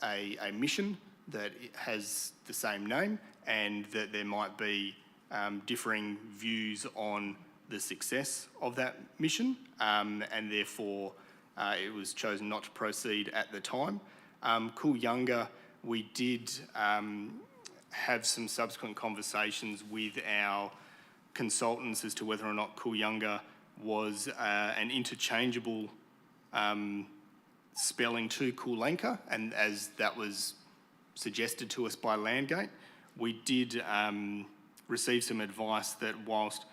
a mission that has the same name, and that there might be differing views on the success of that mission, and therefore it was chosen not to proceed at the time. Coolyanga, we did have some subsequent conversations with our consultants as to whether or not Coolyanga was an interchangeable spelling to Coolanka, and as that was suggested to us by Landgate, we did receive some advice that whilst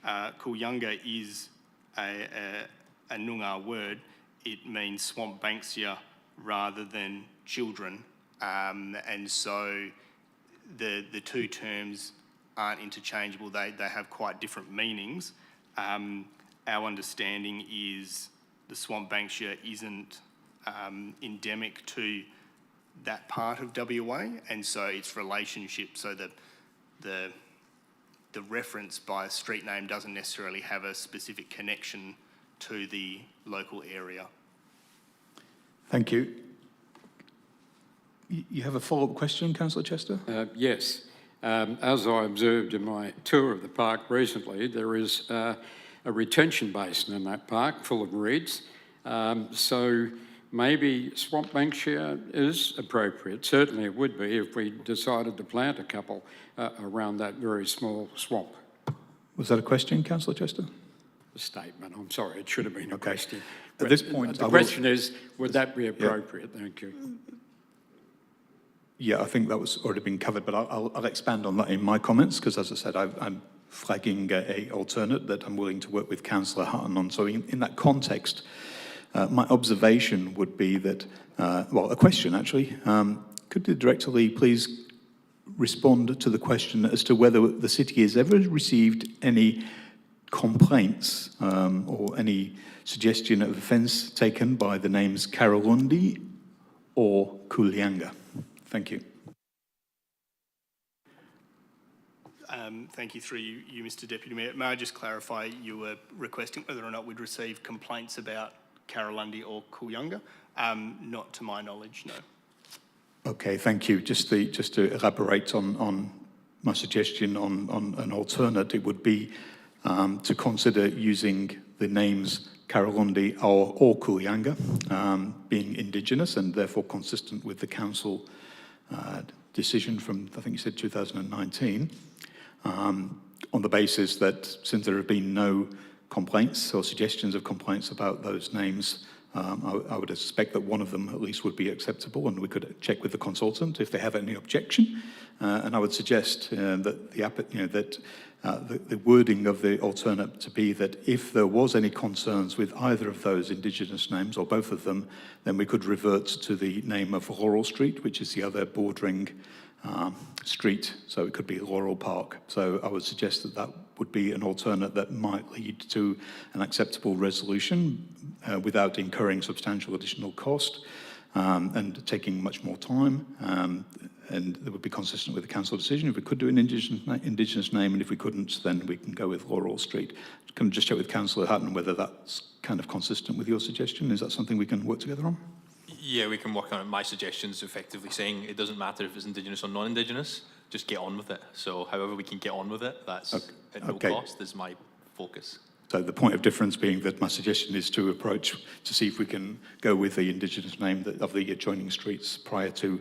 Coolyanga is a Noongar word, it means swamp banksia rather than children, and so the two terms aren't interchangeable. They have quite different meanings. Our understanding is the swamp banksia isn't endemic to that part of WA, and so its relationship, so that the reference by a street name doesn't necessarily have a specific connection to the local area. Thank you. You have a follow-up question, Councillor Chester? Yes. As I observed in my tour of the park recently, there is a retention basin in that park full of reeds. So maybe swamp banksia is appropriate. Certainly it would be if we decided to plant a couple around that very small swamp. Was that a question, Councillor Chester? A statement. I'm sorry, it should have been a question. At this point, the question is, would that be appropriate? Yeah. Thank you. Yeah, I think that was already been covered, but I'll expand on that in my comments, because as I said, I'm flagging a alternate that I'm willing to work with Councillor Hutton on. So in that context, my observation would be that, well, a question actually, could the Director Lee please respond to the question as to whether the city has ever received any complaints or any suggestion of offence taken by the names Karralundi or Coolyanga? Thank you. Thank you through you, Mr Deputy Mayor. May I just clarify, you were requesting whether or not we'd receive complaints about Karralundi or Koolyunga? Not to my knowledge, no. Okay, thank you. Just to elaborate on my suggestion on an alternate, it would be to consider using the names Karralundi or Koolyunga, being Indigenous and therefore consistent with the council decision from, I think you said 2019, on the basis that since there have been no complaints or suggestions of complaints about those names, I would expect that one of them at least would be acceptable, and we could check with the consultant if they have any objection. And I would suggest that the wording of the alternate to be that if there was any concerns with either of those Indigenous names or both of them, then we could revert to the name of Laurel Street, which is the other bordering street, so it could be Laurel Park. So I would suggest that that would be an alternate that might lead to an acceptable resolution without incurring substantial additional cost and taking much more time. And that would be consistent with the council decision if we could do an Indigenous name, and if we couldn't, then we can go with Laurel Street. Can I just check with Councillor Hutton whether that's kind of consistent with your suggestion? Is that something we can work together on? Yeah, we can work on it. My suggestion's effectively saying it doesn't matter if it's Indigenous or non-Indigenous, just get on with it. So however we can get on with it, that's at no cost, is my focus. So the point of difference being that my suggestion is to approach to see if we can go with the Indigenous name of the adjoining streets prior to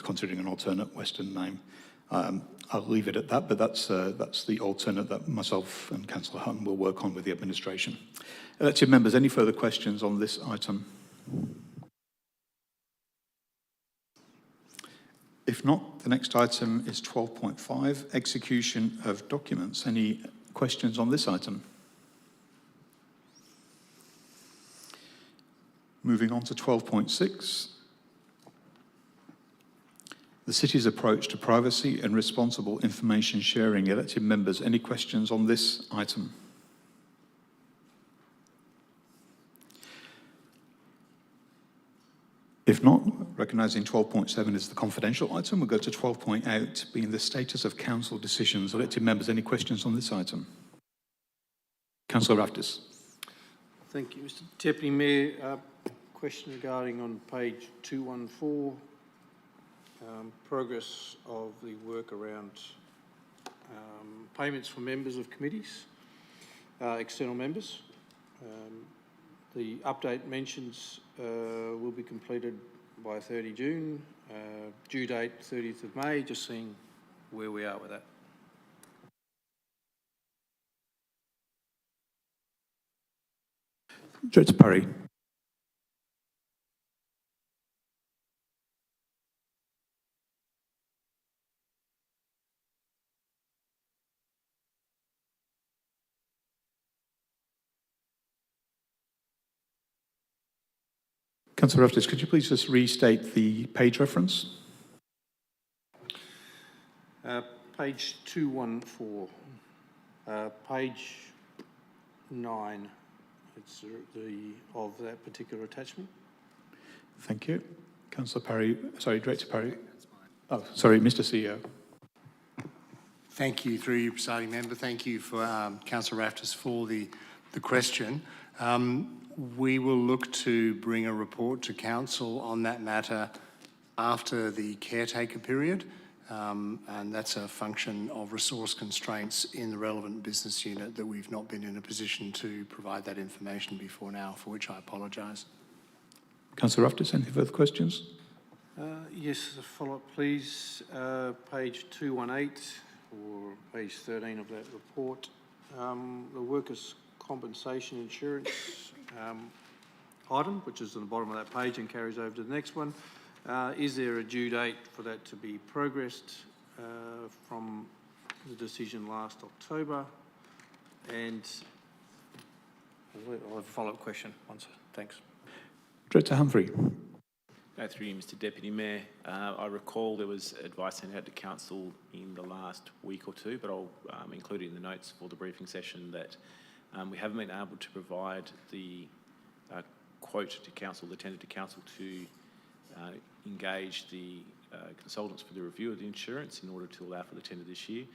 considering an alternate Western name. I'll leave it at that, but that's the alternate that myself and Councillor Hutton will work on with the administration. Elected members, any further questions on this item? If not, the next item is 12.5, execution of documents. Any questions on this item? Moving on to 12.6, the City's approach to privacy and responsible information sharing. Elected members, any questions on this item? If not, recognising 12.7 is the confidential item, we'll go to 12.8, being the status of council decisions. Elected members, any questions on this item? Councillor Raftis. Thank you, Mr Deputy Mayor. Question regarding on page 214, progress of the work around payments for members of committees, external members. The update mentions will be completed by 30 June, due date 30th of May, just seeing where we are with that. Director Parry. Councillor Raftis, could you please just restate the page reference? Page 214, page 9, it's of that particular attachment. Thank you. Councillor Parry, sorry, Director Parry. Oh, sorry, Mr CEO. Thank you, through you, presiding member. Thank you for Councillor Raftis for the question. We will look to bring a report to council on that matter after the caretaker period, and that's a function of resource constraints in the relevant business unit that we've not been in a position to provide that information before now, for which I apologise. Councillor Raftis, any further questions? Yes, a follow-up please. Page 218 or page 13 of that report. The workers' compensation insurance item, which is at the bottom of that page and carries over to the next one. Is there a due date for that to be progressed from the decision last October? And I'll have a follow-up question once. Thanks. Director Humphrey. Through you, Mr Deputy Mayor. I recall there was advice sent out to council in the last week or two, but I'll include it in the notes for the briefing session that we haven't been able to provide the quote to council, the tender to council to engage the consultants for the review of the insurance in order to allow for the tender this year.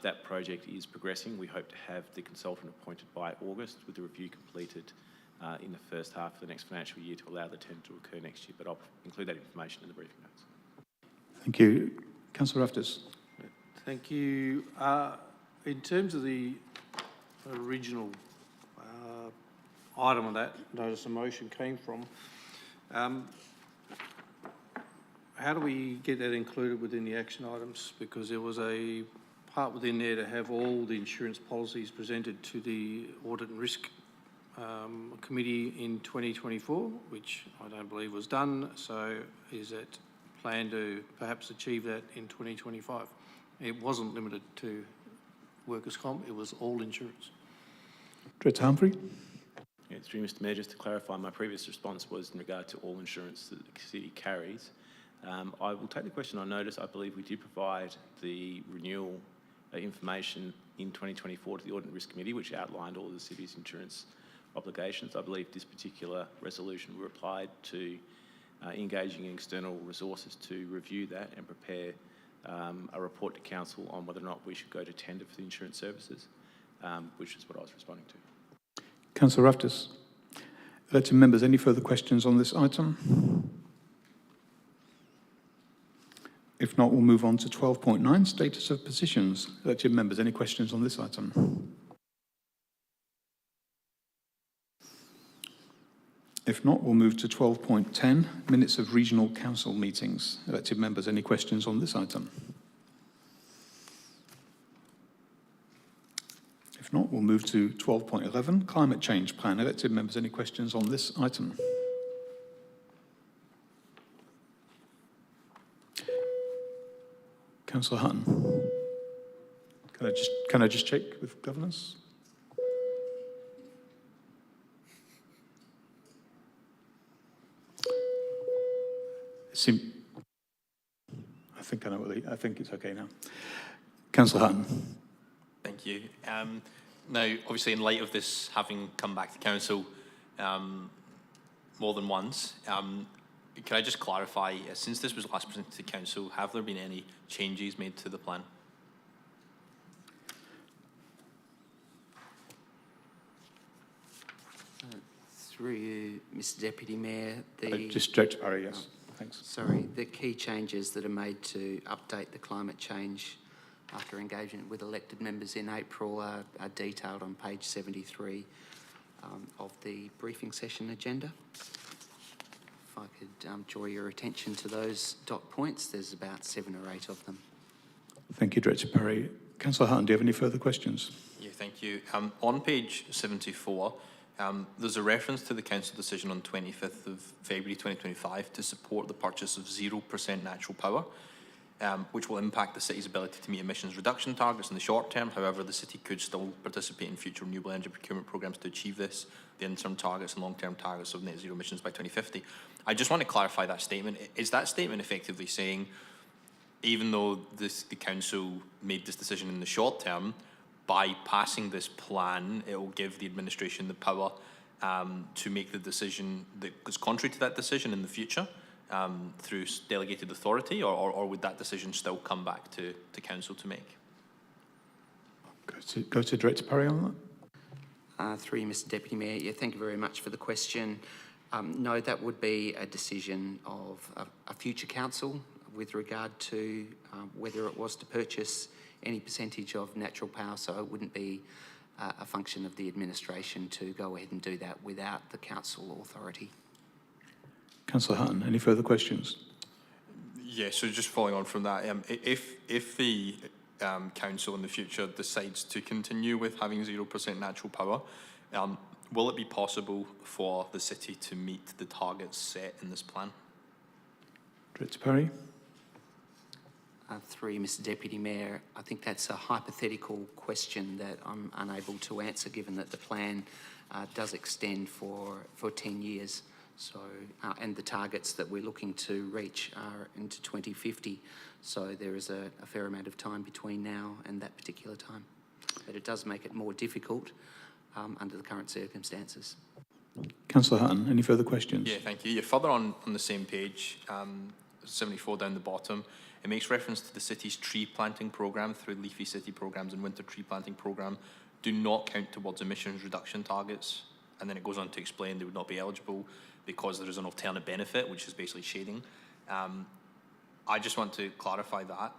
That project is progressing. We hope to have the consultant appointed by August, with the review completed in the first half of the next financial year to allow the tender to occur next year, but I'll include that information in the briefing notes. Thank you. Councillor Rafters. Thank you. In terms of the original item of that notice of motion came from, how do we get that included within the action items? Because there was a part within there to have all the insurance policies presented to the Audit and Risk Committee in 2024, which I don't believe was done. So is it planned to perhaps achieve that in 2025? It wasn't limited to workers' comp, it was all insurance. Director Humphrey. Yeah, through Mr. Mayor, just to clarify, my previous response was in regard to all insurance that the city carries. I will take the question on notice. I believe we did provide the renewal information in 2024 to the Audit and Risk Committee, which outlined all of the city's insurance obligations. I believe this particular resolution were applied to engaging external resources to review that and prepare a report to council on whether or not we should go to tender for the insurance services, which is what I was responding to. Councillor Rafters. Elected members, any further questions on this item? If not, we'll move on to 12.9, status of positions. Elected members, any questions on this item? If not, we'll move to 12.10, minutes of regional council meetings. Elected members, any questions on this item? If not, we'll move to 12.11, climate change plan. Elected members, any questions on this item? Councillor Hutton. Can I just check with governors? I think it's okay now. Councillor Hutton. Thank you. Now, obviously, in light of this having come back to council more than once, can I just clarify, since this was last presented to council, have there been any changes made to the plan? Through you, Mr. Deputy Mayor, just Director Parry, yes. Thanks. Sorry, the key changes that are made to update the climate change after engagement with elected members in April are detailed on page 73 of the briefing session agenda. If I could draw your attention to those dot points, there's about 7 or 8 of them. Thank you, Director Parry. Councillor Hutton, do you have any further questions? Yeah, thank you. On page 74, there's a reference to the council decision on 25th of February 2025 to support the purchase of 0% natural power, which will impact the city's ability to meet emissions reduction targets in the short term. However, the city could still participate in future renewable energy procurement programmes to achieve this, the interim targets and long-term targets of net zero emissions by 2050. I just want to clarify that statement. Is that statement effectively saying, even though the council made this decision in the short term, by passing this plan, it will give the administration the power to make the decision that is contrary to that decision in the future through delegated authority, or would that decision still come back to council to make? Go to Director Parry on that. Through you, Mr. Deputy Mayor, yeah, thank you very much for the question. No, that would be a decision of a future council with regard to whether it was to purchase any percentage of natural power, so it wouldn't be a function of the administration to go ahead and do that without the council authority. Councillor Hutton, any further questions? Yeah, so just following on from that, if the council in the future decides to continue with having 0% natural power, will it be possible for the city to meet the targets set in this plan? Director Parry. Through you, Mr. Deputy Mayor, I think that's a hypothetical question that I'm unable to answer, given that the plan does extend for 10 years. So, and the targets that we're looking to reach are into 2050. So there is a fair amount of time between now and that particular time. But it does make it more difficult under the current circumstances. Councillor Hutton, any further questions? Yeah, thank you. Yeah, further on the same page, 74 down the bottom, it makes reference to the city's tree planting programme through Leafy City programmes and winter tree planting programme do not count towards emissions reduction targets. And then it goes on to explain they would not be eligible because there is an alternate benefit, which is basically shading. I just want to clarify that.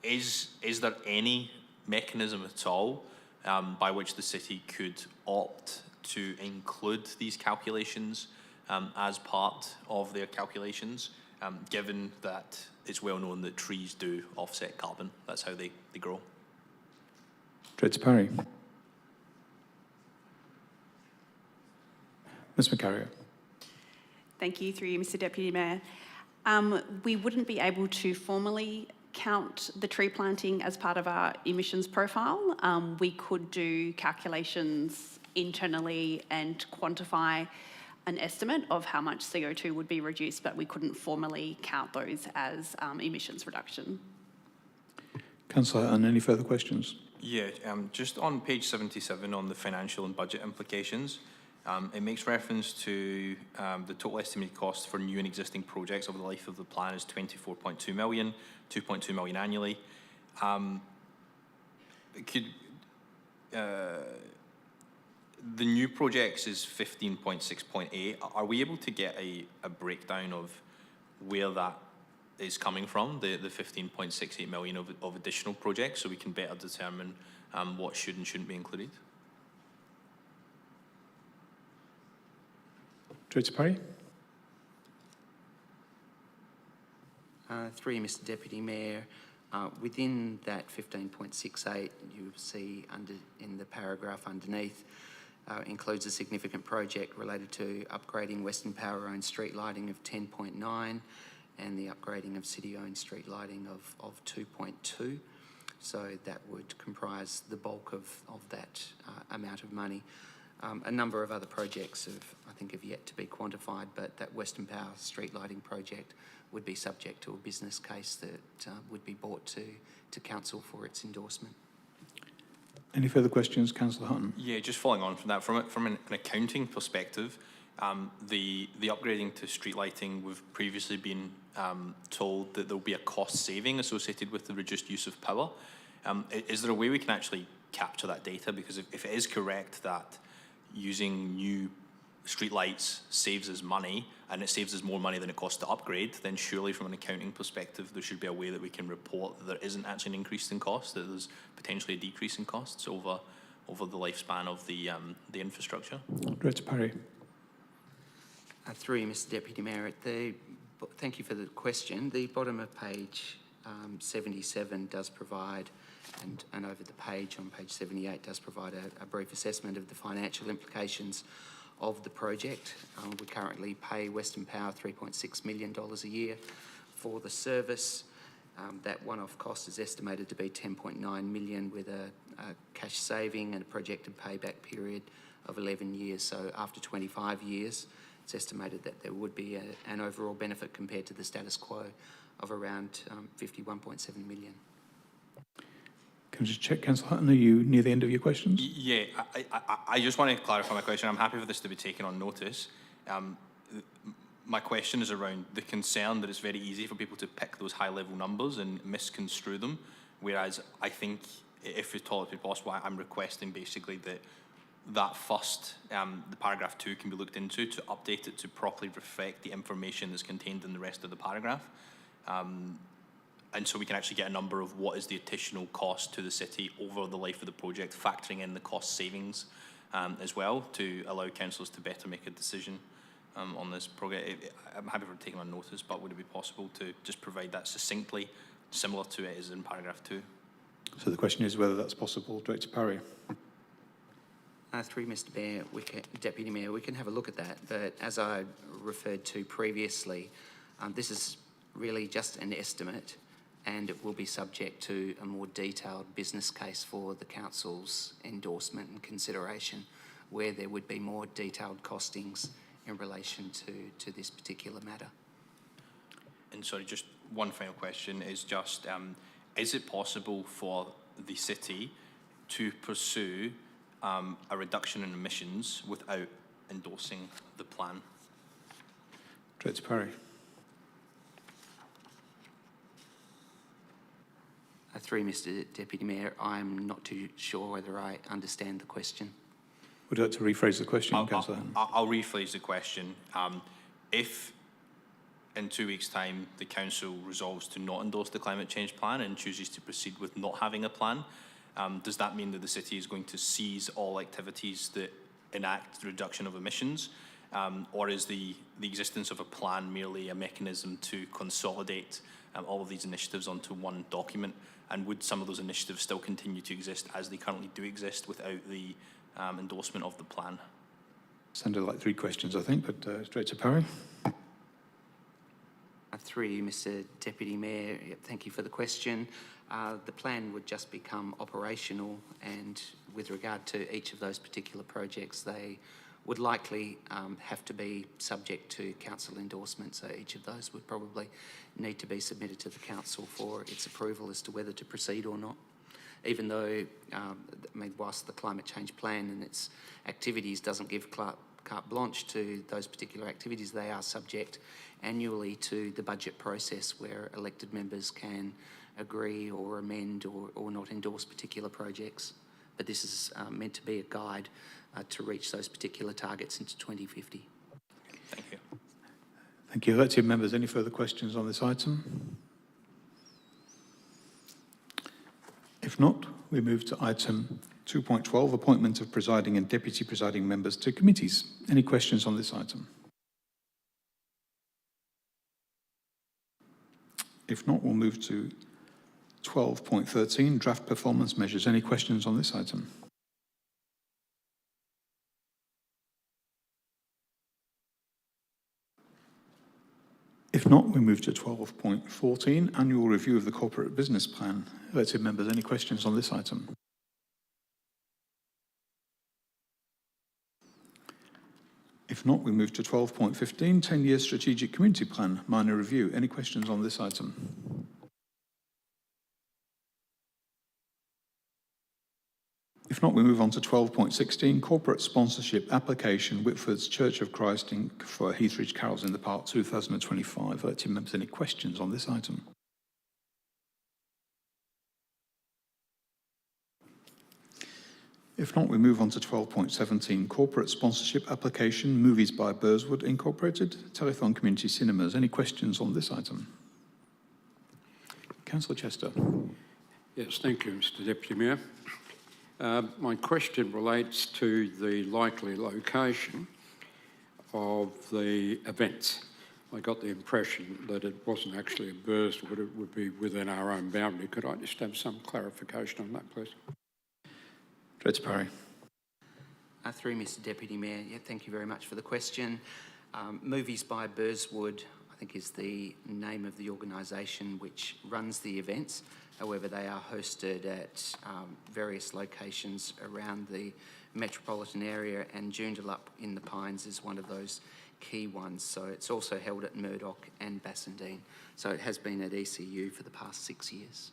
Is there any mechanism at all by which the city could opt to include these calculations as part of their calculations, given that it's well known that trees do offset carbon? That's how they grow. Director Parry. Ms Macario. Thank you, through you, Mr Deputy Mayor. We wouldn't be able to formally count the tree planting as part of our emissions profile. We could do calculations internally and quantify an estimate of how much CO2 would be reduced, but we couldn't formally count those as emissions reduction. Councillor Hutton, any further questions? Yeah, just on page 77 on the financial and budget implications, it makes reference to the total estimated cost for new and existing projects over the life of the plan is 24.2 million, 2.2 million annually. The new projects is 15.6.8. Are we able to get a breakdown of where that is coming from, the 15.68 million of additional projects, so we can better determine what should and shouldn't be included? Director Parry. Through you, Mr Deputy Mayor, within that 15.68, you'll see in the paragraph underneath, includes a significant project related to upgrading Western Power-owned street lighting of 10.9 and the upgrading of city-owned street lighting of 2.2. So that would comprise the bulk of that amount of money. A number of other projects I think have yet to be quantified, but that Western Power street lighting project would be subject to a business case that would be brought to council for its endorsement. Any further questions, Councillor Hutton? Yeah, just following on from that, from an accounting perspective, the upgrading to street lighting, we've previously been told that there'll be a cost saving associated with the reduced use of power. Is there a way we can actually capture that data? Because if it is correct that using new street lights saves us money, and it saves us more money than it costs to upgrade, then surely from an accounting perspective there should be a way that we can report that there isn't actually an increase in cost, that there's potentially a decrease in costs over the lifespan of the infrastructure. Director Parry. Through you, Mr Deputy Mayor, thank you for the question. The bottom of page 77 does provide, and over the page on page 78 does provide a brief assessment of the financial implications of the project. We currently pay Western Power $3.6 million a year for the service. That one-off cost is estimated to be 10.9 million with a cash saving and a projected payback period of 11 years. So after 25 years, it's estimated that there would be an overall benefit compared to the status quo of around 51.7 million. Can I just check, Councillor Hutton, are you near the end of your questions? Yeah, I just want to clarify my question. I'm happy for this to be taken on notice. My question is around the concern that it's very easy for people to pick those high-level numbers and misconstrue them, whereas I think, if at all possible, I'm requesting basically that first, the paragraph 2 can be looked into to update it to properly reflect the information that's contained in the rest of the paragraph. And so we can actually get a number of what is the additional cost to the city over the life of the project, factoring in the cost savings as well, to allow councillors to better make a decision on this project. I'm happy for taking on notice, but would it be possible to just provide that succinctly, similar to it as in paragraph 2? So the question is whether that's possible. Director Parry. Through Mr Mayor, Deputy Mayor, we can have a look at that, but as I referred to previously, this is really just an estimate, and it will be subject to a more detailed business case for the council's endorsement and consideration, where there would be more detailed costings in relation to this particular matter. And sorry, just one final question is just, is it possible for the city to pursue a reduction in emissions without endorsing the plan? Director Parry. Through Mr Deputy Mayor, I'm not too sure whether I understand the question. Would you like to rephrase the question, Councillor Hannon? I'll rephrase the question. If in 2 weeks' time the council resolves to not endorse the climate change plan and chooses to proceed with not having a plan, does that mean that the city is going to seize all activities that enact the reduction of emissions? Or is the existence of a plan merely a mechanism to consolidate all of these initiatives onto one document? And would some of those initiatives still continue to exist as they currently do exist without the endorsement of the plan? Sounded like three questions, I think, but Director Parry. Through you, Mr Deputy Mayor, thank you for the question. The plan would just become operational, and with regard to each of those particular projects, they would likely have to be subject to council endorsement, so each of those would probably need to be submitted to the council for its approval as to whether to proceed or not. Even though, whilst the climate change plan and its activities doesn't give carte blanche to those particular activities, they are subject annually to the budget process where elected members can agree or amend or not endorse particular projects. But this is meant to be a guide to reach those particular targets into 2050. Thank you. Thank you. Elected members, any further questions on this item? If not, we move to item 2.12, appointment of presiding and deputy presiding members to committees. Any questions on this item? If not, we'll move to 12.13, draft performance measures. Any questions on this item? If not, we move to 12.14, annual review of the corporate business plan. Elected members, any questions on this item? If not, we move to 12.15, 10-year strategic community plan, minor review. Any questions on this item? If not, we move on to 12.16, corporate sponsorship application, Whitford's Church of Christ for Heathridge Carols in the Park 2025. Elected members, any questions on this item? If not, we move on to 12.17, corporate sponsorship application, Movies by Burswood Incorporated, Telethon Community Cinemas. Any questions on this item? Councillor Chester. Yes, thank you, Mr Deputy Mayor. My question relates to the likely location of the events. I got the impression that it wasn't actually in Burswood, it would be within our own boundary. Could I just have some clarification on that, please? Director Parry. Through Mr Deputy Mayor, thank you very much for the question. Movies by Burswood, I think, is the name of the organisation which runs the events. However, they are hosted at various locations around the metropolitan area, and Joondalup in the Pines is one of those key ones. So it's also held at Murdoch and Bassendean. So it has been at ECU for the past 6 years.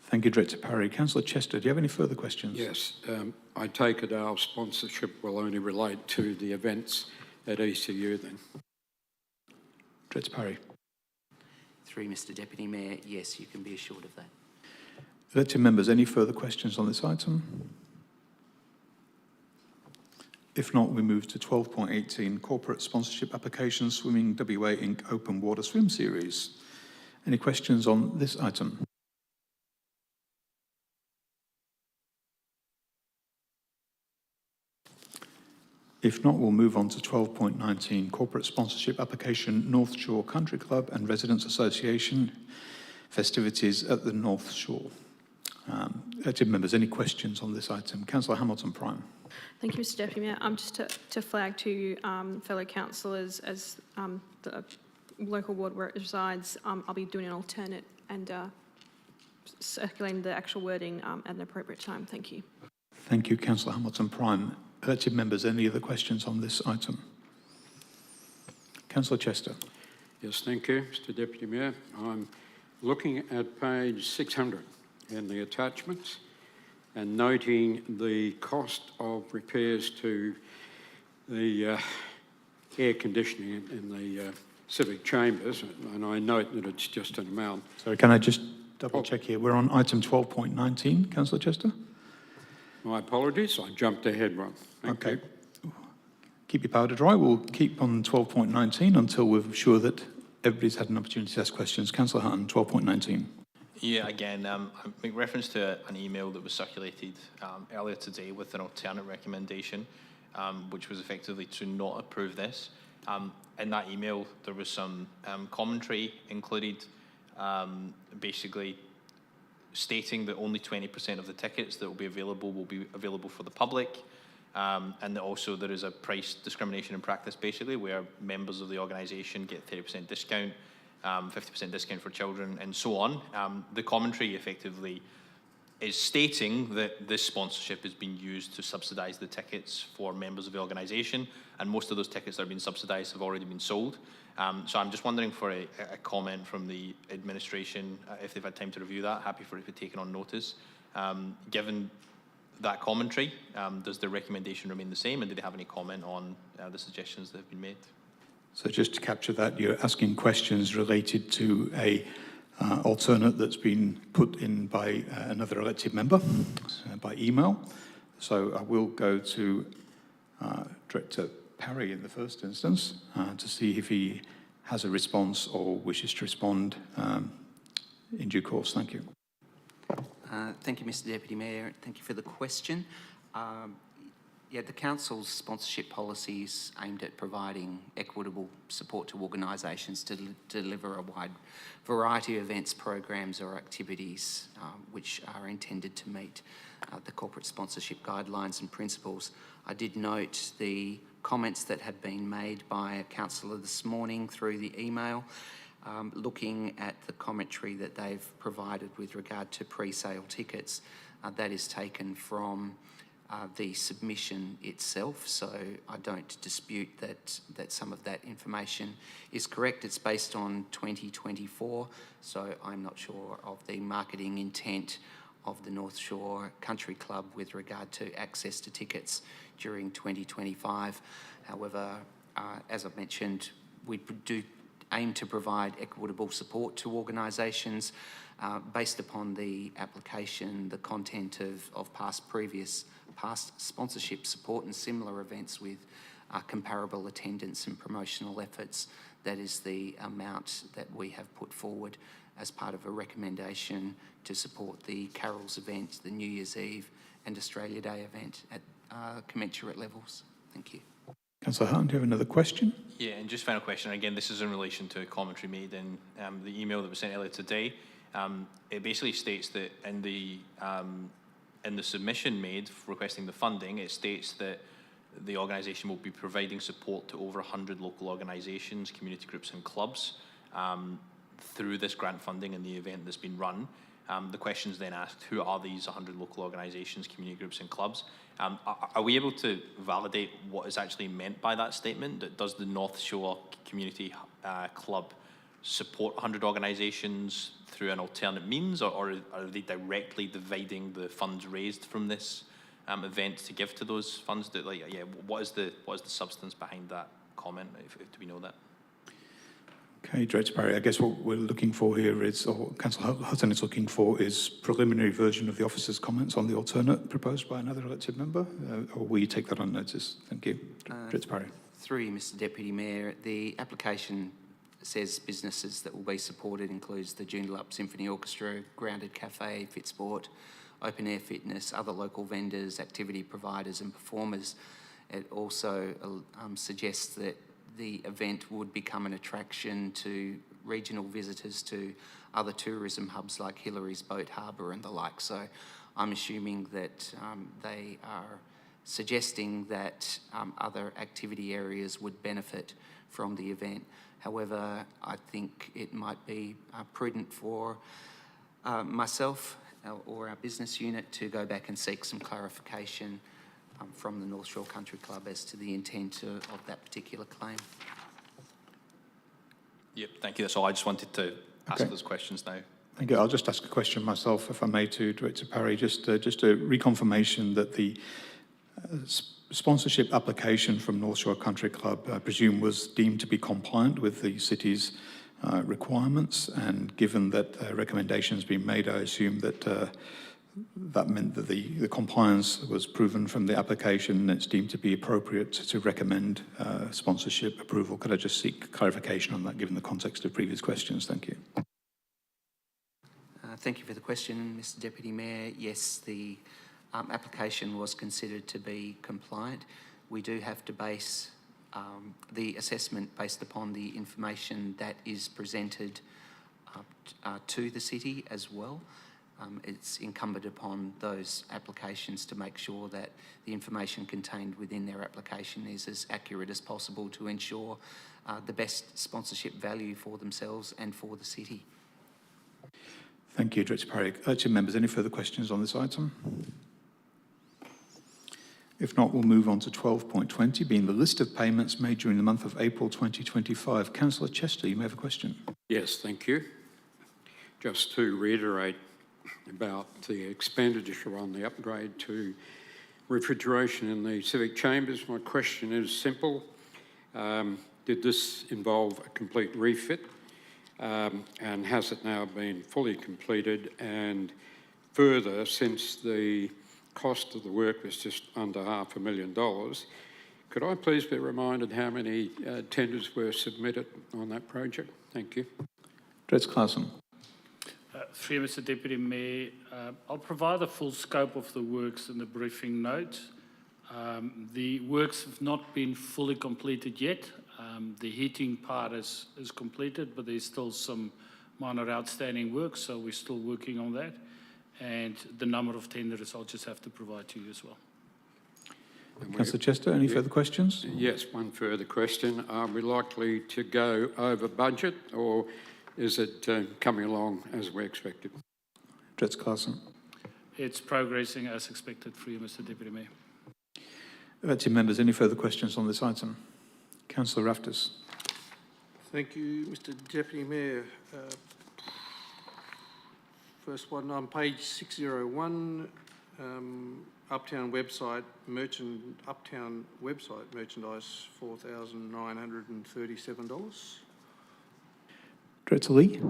Thank you, Director Parry. Councillor Chester, do you have any further questions? Yes, I take it our sponsorship will only relate to the events at ECU then? Director Parry. Through Mr Deputy Mayor, yes, you can be assured of that. Elected members, any further questions on this item? If not, we move to 12.18, corporate sponsorship application, Swimming WA Inc. Open Water Swim Series. Any questions on this item? If not, we'll move on to 12.19, corporate sponsorship application, North Shore Country Club and Residents Association, festivities at the North Shore. Elected members, any questions on this item? Councillor Hamilton Prime. Thank you, Mr Deputy Mayor. Just to flag to fellow councillors, as the local ward where it resides, I'll be doing an alternate and circulating the actual wording at an appropriate time. Thank you. Thank you, Councillor Hamilton Prime. Elected members, any other questions on this item? Councillor Chester. Yes, thank you, Mr Deputy Mayor. I'm looking at page 600 in the attachments and noting the cost of repairs to the air conditioning in the civic chambers, and I note that it's just an amount. Sorry, can I just double check here. We're on item 12.19, Councillor Chester. My apologies, I jumped ahead one. Thank you. Keep your powder dry. We'll keep on 12.19 until we're sure that everybody's had an opportunity to ask questions. Councillor Hutton, 12.19. Yeah, again, I make reference to an email that was circulated earlier today with an alternate recommendation, which was effectively to not approve this. In that email, there was some commentary included, basically stating that only 20% of the tickets that will be available for the public, and that also there is a price discrimination in practice, basically, where members of the organisation get 30% discount, 50% discount for children, and so on. The commentary effectively is stating that this sponsorship is being used to subsidise the tickets for members of the organisation, and most of those tickets that are being subsidised have already been sold. So I'm just wondering for a comment from the administration, if they've had time to review that. Happy for it to be taken on notice. Given that commentary, does the recommendation remain the same, and do they have any comment on the suggestions that have been made? So just to capture that, you're asking questions related to a alternate that's been put in by another elected member by email. So I will go to Director Parry in the first instance to see if he has a response or wishes to respond in due course. Thank you. Thank you, Mr Deputy Mayor. Thank you for the question. Yeah, the Council's sponsorship policy is aimed at providing equitable support to organisations to deliver a wide variety of events, programs or activities which are intended to meet the corporate sponsorship guidelines and principles. I did note the comments that had been made by a councillor this morning through the email, looking at the commentary that they've provided with regard to pre-sale tickets. That is taken from the submission itself, so I don't dispute that some of that information is correct. It's based on 2024, so I'm not sure of the marketing intent of the North Shore Country Club with regard to access to tickets during 2025. However, as I've mentioned, we do aim to provide equitable support to organisations based upon the application, the content of past sponsorship support and similar events with comparable attendance and promotional efforts. That is the amount that we have put forward as part of a recommendation to support the Carols event, the New Year's Eve and Australia Day event at commensurate levels. Thank you. Councillor Hutton, do you have another question? Yeah, and just final question. Again, this is in relation to a commentary made in the email that was sent earlier today. It basically states that in the submission made requesting the funding, it states that the organisation will be providing support to over 100 local organisations, community groups and clubs through this grant funding in the event that's been run. The question is then asked, who are these 100 local organisations, community groups and clubs? Are we able to validate what is actually meant by that statement? Does the North Shore Community Club support 100 organisations through an alternate means, or are they directly dividing the funds raised from this event to give to those funds? What is the substance behind that comment? Do we know that? Okay, Director Parry, I guess what we're looking for here is, or Councillor Hutton is looking for, is preliminary version of the officer's comments on the alternate proposed by another elected member, or will you take that on notice? Thank you. Director Parry. Through you, Mr Deputy Mayor, the application says businesses that will be supported includes the Joondalup Symphony Orchestra, Grounded Cafe, Fitsport, Open Air Fitness, other local vendors, activity providers and performers. It also suggests that the event would become an attraction to regional visitors to other tourism hubs like Hillary's Boat Harbour and the like. So I'm assuming that they are suggesting that other activity areas would benefit from the event. However, I think it might be prudent for myself or our business unit to go back and seek some clarification from the North Shore Country Club as to the intent of that particular claim. Yep, thank you. That's all. I just wanted to ask those questions now. Thank you. I'll just ask a question myself, if I may, to Director Parry. Just a reconfirmation that the sponsorship application from North Shore Country Club, I presume, was deemed to be compliant with the city's requirements, and given that a recommendation has been made, I assume that that meant that the compliance was proven from the application and it's deemed to be appropriate to recommend sponsorship approval. Could I just seek clarification on that, given the context of previous questions? Thank you. Thank you for the question, Mr Deputy Mayor. Yes, the application was considered to be compliant. We do have to base the assessment based upon the information that is presented to the city as well. It's incumbent upon those applications to make sure that the information contained within their application is as accurate as possible to ensure the best sponsorship value for themselves and for the city. Thank you, Director Parry. Elected members, any further questions on this item? If not, we'll move on to 12.20, being the list of payments made during the month of April 2025. Councillor Chester, you may have a question. Yes, thank you. Just to reiterate about the expenditure on the upgrade to refrigeration in the civic chambers, my question is simple. Did this involve a complete refit? And has it now been fully completed? And further, since the cost of the work was just under $500,000, could I please be reminded how many tenders were submitted on that project? Thank you. Director Claassen. Through Mr Deputy Mayor, I'll provide the full scope of the works in the briefing note. The works have not been fully completed yet. The heating part is completed, but there's still some minor outstanding work, so we're still working on that. And the number of tenders I'll just have to provide to you as well. Councillor Chester, any further questions? Yes, one further question. Are we likely to go over budget, or is it coming along as we expected? Director Claassen. It's progressing as expected for you, Mr Deputy Mayor. Elected members, any further questions on this item? Councillor Raftis. Thank you, Mr Deputy Mayor. First one on page 601, Uptown website merchandise, $4,937. Director Lee.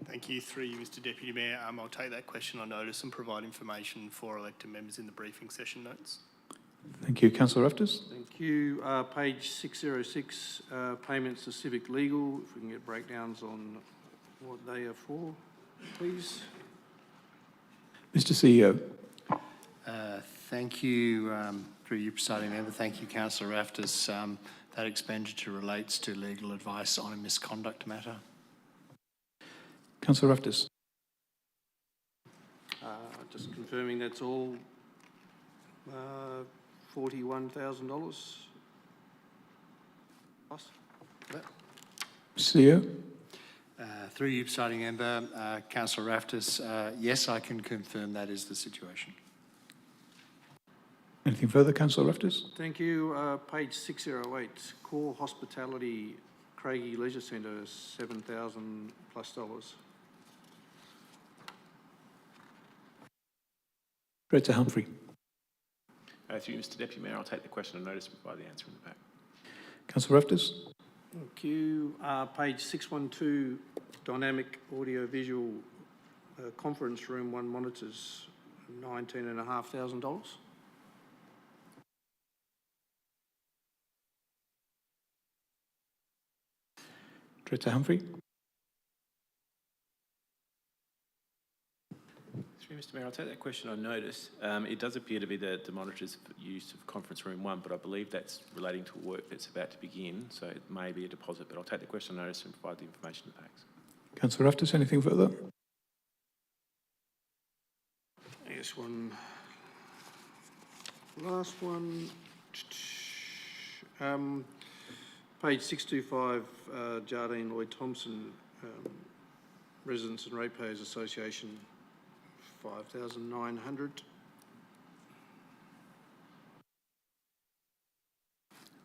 Thank you. Through you, Mr Deputy Mayor. I'll take that question on notice and provide information for elected members in the briefing session notes. Thank you. Councillor Raftis. Thank you. Page 606, payments to civic legal. If we can get breakdowns on what they are for, please. Mr CEO. Thank you, through you, Presiding Member. Thank you, Councillor Raftis. That expenditure relates to legal advice on a misconduct matter. Councillor Raftis. Just confirming that's all $41,000 plus. CEO. Through you, Presiding Member, Councillor Raftis, yes, I can confirm that is the situation. Anything further, Councillor Raftis? Thank you. Page 608, Core Hospitality, Craigie Leisure Centre, $7,000 plus. Director Humphrey. Through you, Mr Deputy Mayor, I'll take the question on notice and provide the answer in the back. Councillor Raftis. Thank you. Page 612, Dynamic Audio Visual Conference Room 1 monitors, $19,500. Director Humphrey. Mr Mayor, I'll take that question on notice. It does appear to be the monitors use of conference room 1, but I believe that's relating to work that's about to begin, so it may be a deposit, but I'll take the question on notice and provide the information in the packs. Councillor Raftis, anything further? Yes, one. Last one. Page 625, Jardine Lloyd Thompson, Residents and Ratepayers Association, $5,900.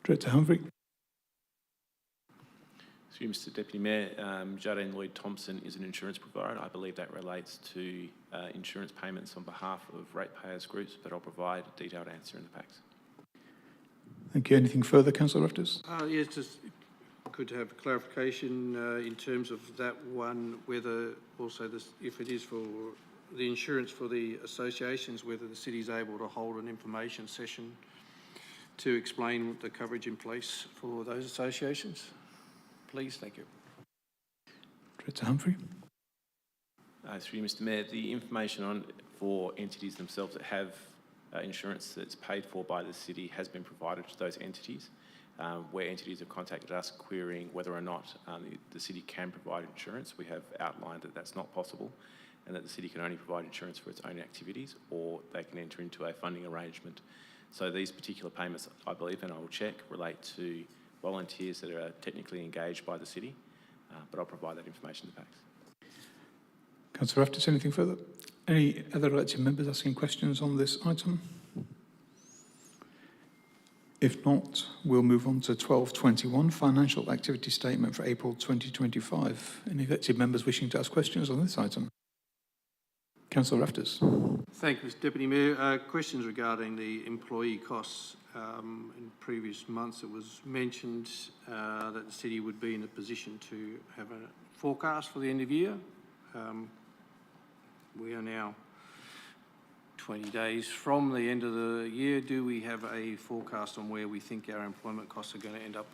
Director Humphrey. Through you, Mr Deputy Mayor, Jardine Lloyd Thompson is an insurance provider. I believe that relates to insurance payments on behalf of ratepayers groups, but I'll provide a detailed answer in the packs. Thank you. Anything further, Councillor Raftis? Yes, just could have clarification in terms of that one, whether also this, if it is for the insurance for the associations, whether the city is able to hold an information session to explain the coverage in place for those associations. Please, thank you. Director Humphrey. Through you, Mr. Mayor, the information for entities themselves that have insurance that's paid for by the city has been provided to those entities. Where entities have contacted us querying whether or not the city can provide insurance, we have outlined that that's not possible and that the city can only provide insurance for its own activities, or they can enter into a funding arrangement. So these particular payments, I believe, and I will check, relate to volunteers that are technically engaged by the city, but I'll provide that information to PACS. Councillor Raftis, anything further? Any other elected members asking questions on this item? If not, we'll move on to 12.21, Financial Activity Statement for April 2025. Any elected members wishing to ask questions on this item? Councillor Raftis. Thank you, Mr. Deputy Mayor. Questions regarding the employee costs. In previous months, it was mentioned that the city would be in a position to have a forecast for the end of year. We are now 20 days from the end of the year. Do we have a forecast on where we think our employment costs are going to end up?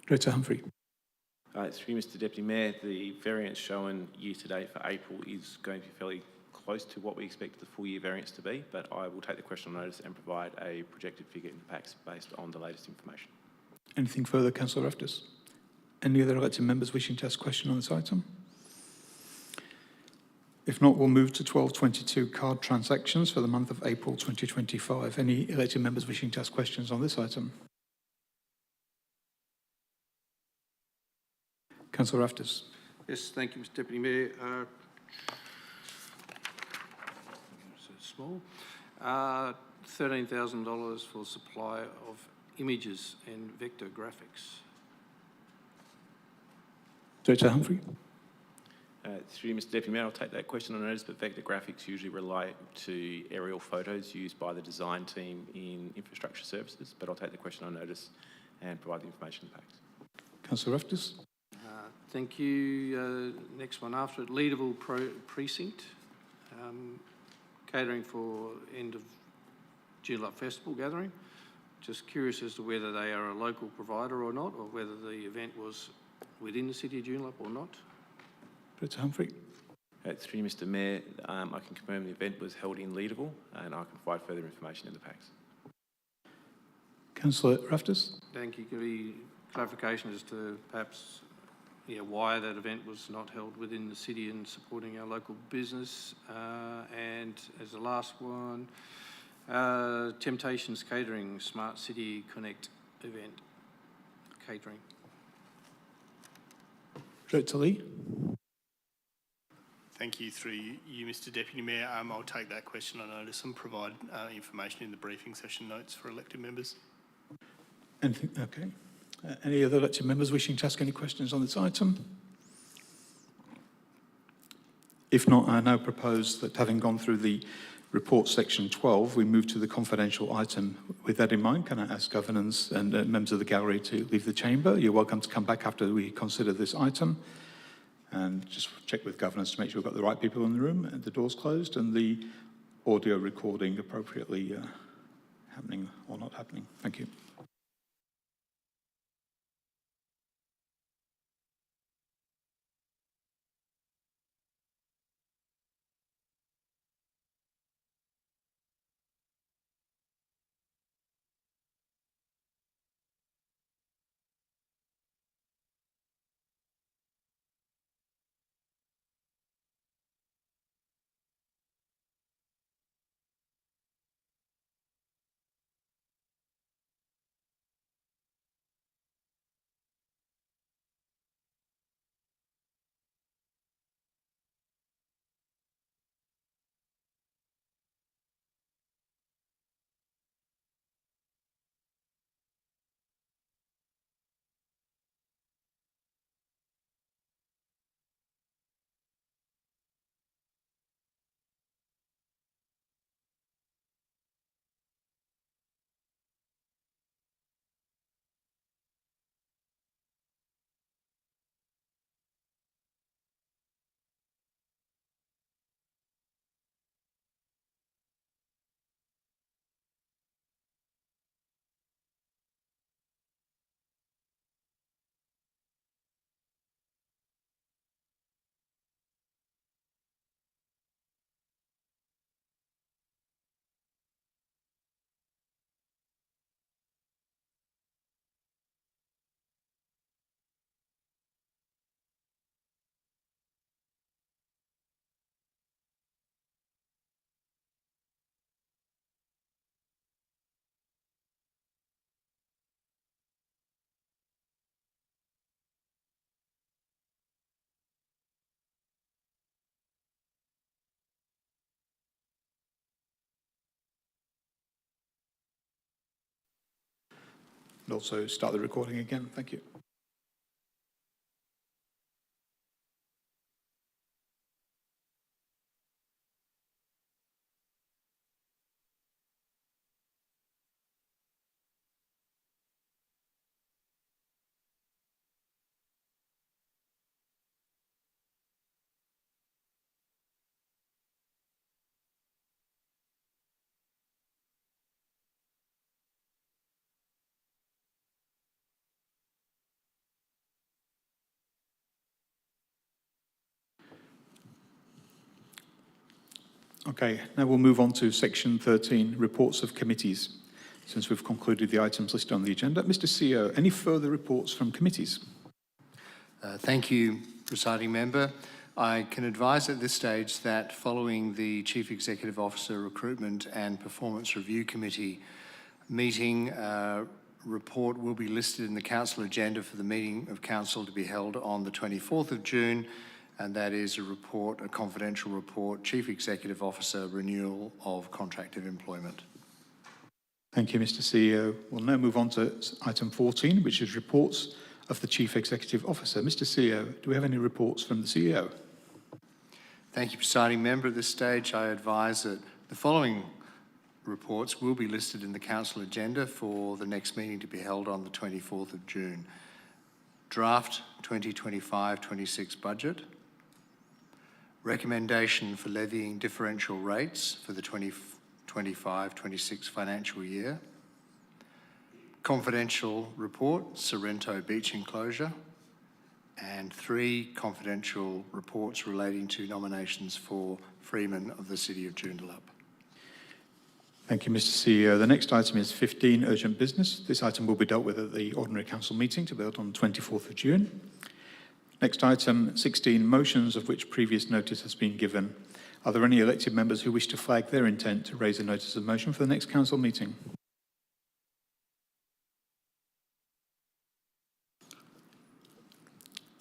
Director Humphrey. Through you, Mr. Deputy Mayor, the variance shown year to date for April is going to be fairly close to what we expect the full year variance to be, but I will take the question on notice and provide a projected figure in the PACS based on the latest information. Anything further, Councillor Raftis? Any other elected members wishing to ask a question on this item? If not, we'll move to 12.22, card transactions for the month of April 2025. Any elected members wishing to ask questions on this item? Councillor Raftis. Yes, thank you, Mr. Deputy Mayor. So small. $13,000 for supply of images and vector graphics. Director Humphrey. Through you, Mr. Deputy Mayor, I'll take that question on notice, but vector graphics usually relate to aerial photos used by the design team in infrastructure services, but I'll take the question on notice and provide the information in the PACS. Councillor Raftis. Thank you. Next one after it, Leederville Precinct. Catering for end of Joondalup Festival gathering. Just curious as to whether they are a local provider or not, or whether the event was within the city of Joondalup or not. Director Humphrey. Through you, Mr. Mayor, I can confirm the event was held in Leederville and I can provide further information in the PACS. Councillor Raftis. Thank you. Could be clarification as to perhaps why that event was not held within the city and supporting our local business. And as the last one, Temptations Catering, Smart City Connect event catering. Director Lee. Thank you. Through you, Mr. Deputy Mayor, I'll take that question on notice and provide information in the briefing session notes for elected members. Anything? Okay. Any other elected members wishing to ask any questions on this item? If not, I now propose that having gone through the report section 12, we move to the confidential item. With that in mind, can I ask governance and members of the gallery to leave the chamber? You're welcome to come back after we consider this item. And just check with governance to make sure we've got the right people in the room and the doors closed and the audio recording appropriately happening or not happening. Thank you. And also start the recording again. Thank you. Okay, now we'll move on to section 13, reports of committees. Since we've concluded the items listed on the agenda, Mr. CEO, any further reports from committees? Thank you, Presiding Member. I can advise at this stage that following the Chief Executive Officer Recruitment and Performance Review Committee meeting, report will be listed in the Council agenda for the meeting of Council to be held on the 24th of June, and that is a report, a confidential report, Chief Executive Officer renewal of contract of employment. Thank you, Mr. CEO. We'll now move on to item 14, which is reports of the Chief Executive Officer. Mr. CEO, do we have any reports from the CEO? Thank you, Presiding Member. At this stage, I advise that the following reports will be listed in the Council agenda for the next meeting to be held on the 24th of June. Draft 2025-26 budget. Recommendation for levying differential rates for the 2025-26 financial year. Confidential report, Sorrento Beach enclosure. And 3 confidential reports relating to nominations for Freeman of the City of Joondalup. Thank you, Mr. CEO. The next item is 15, urgent business. This item will be dealt with at the Ordinary Council meeting to be held on the 24th of June. Next item, 16, motions of which previous notice has been given. Are there any elected members who wish to flag their intent to raise a notice of motion for the next Council meeting?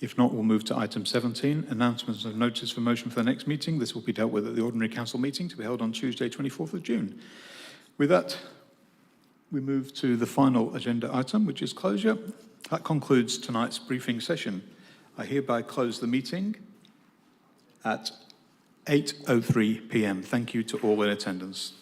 If not, we'll move to item 17, announcements of notice for motion for the next meeting. This will be dealt with at the Ordinary Council meeting to be held on Tuesday, 24th of June. With that, we move to the final agenda item, which is closure. That concludes tonight's briefing session. I hereby close the meeting at 8:03 p.m. Thank you to all in attendance.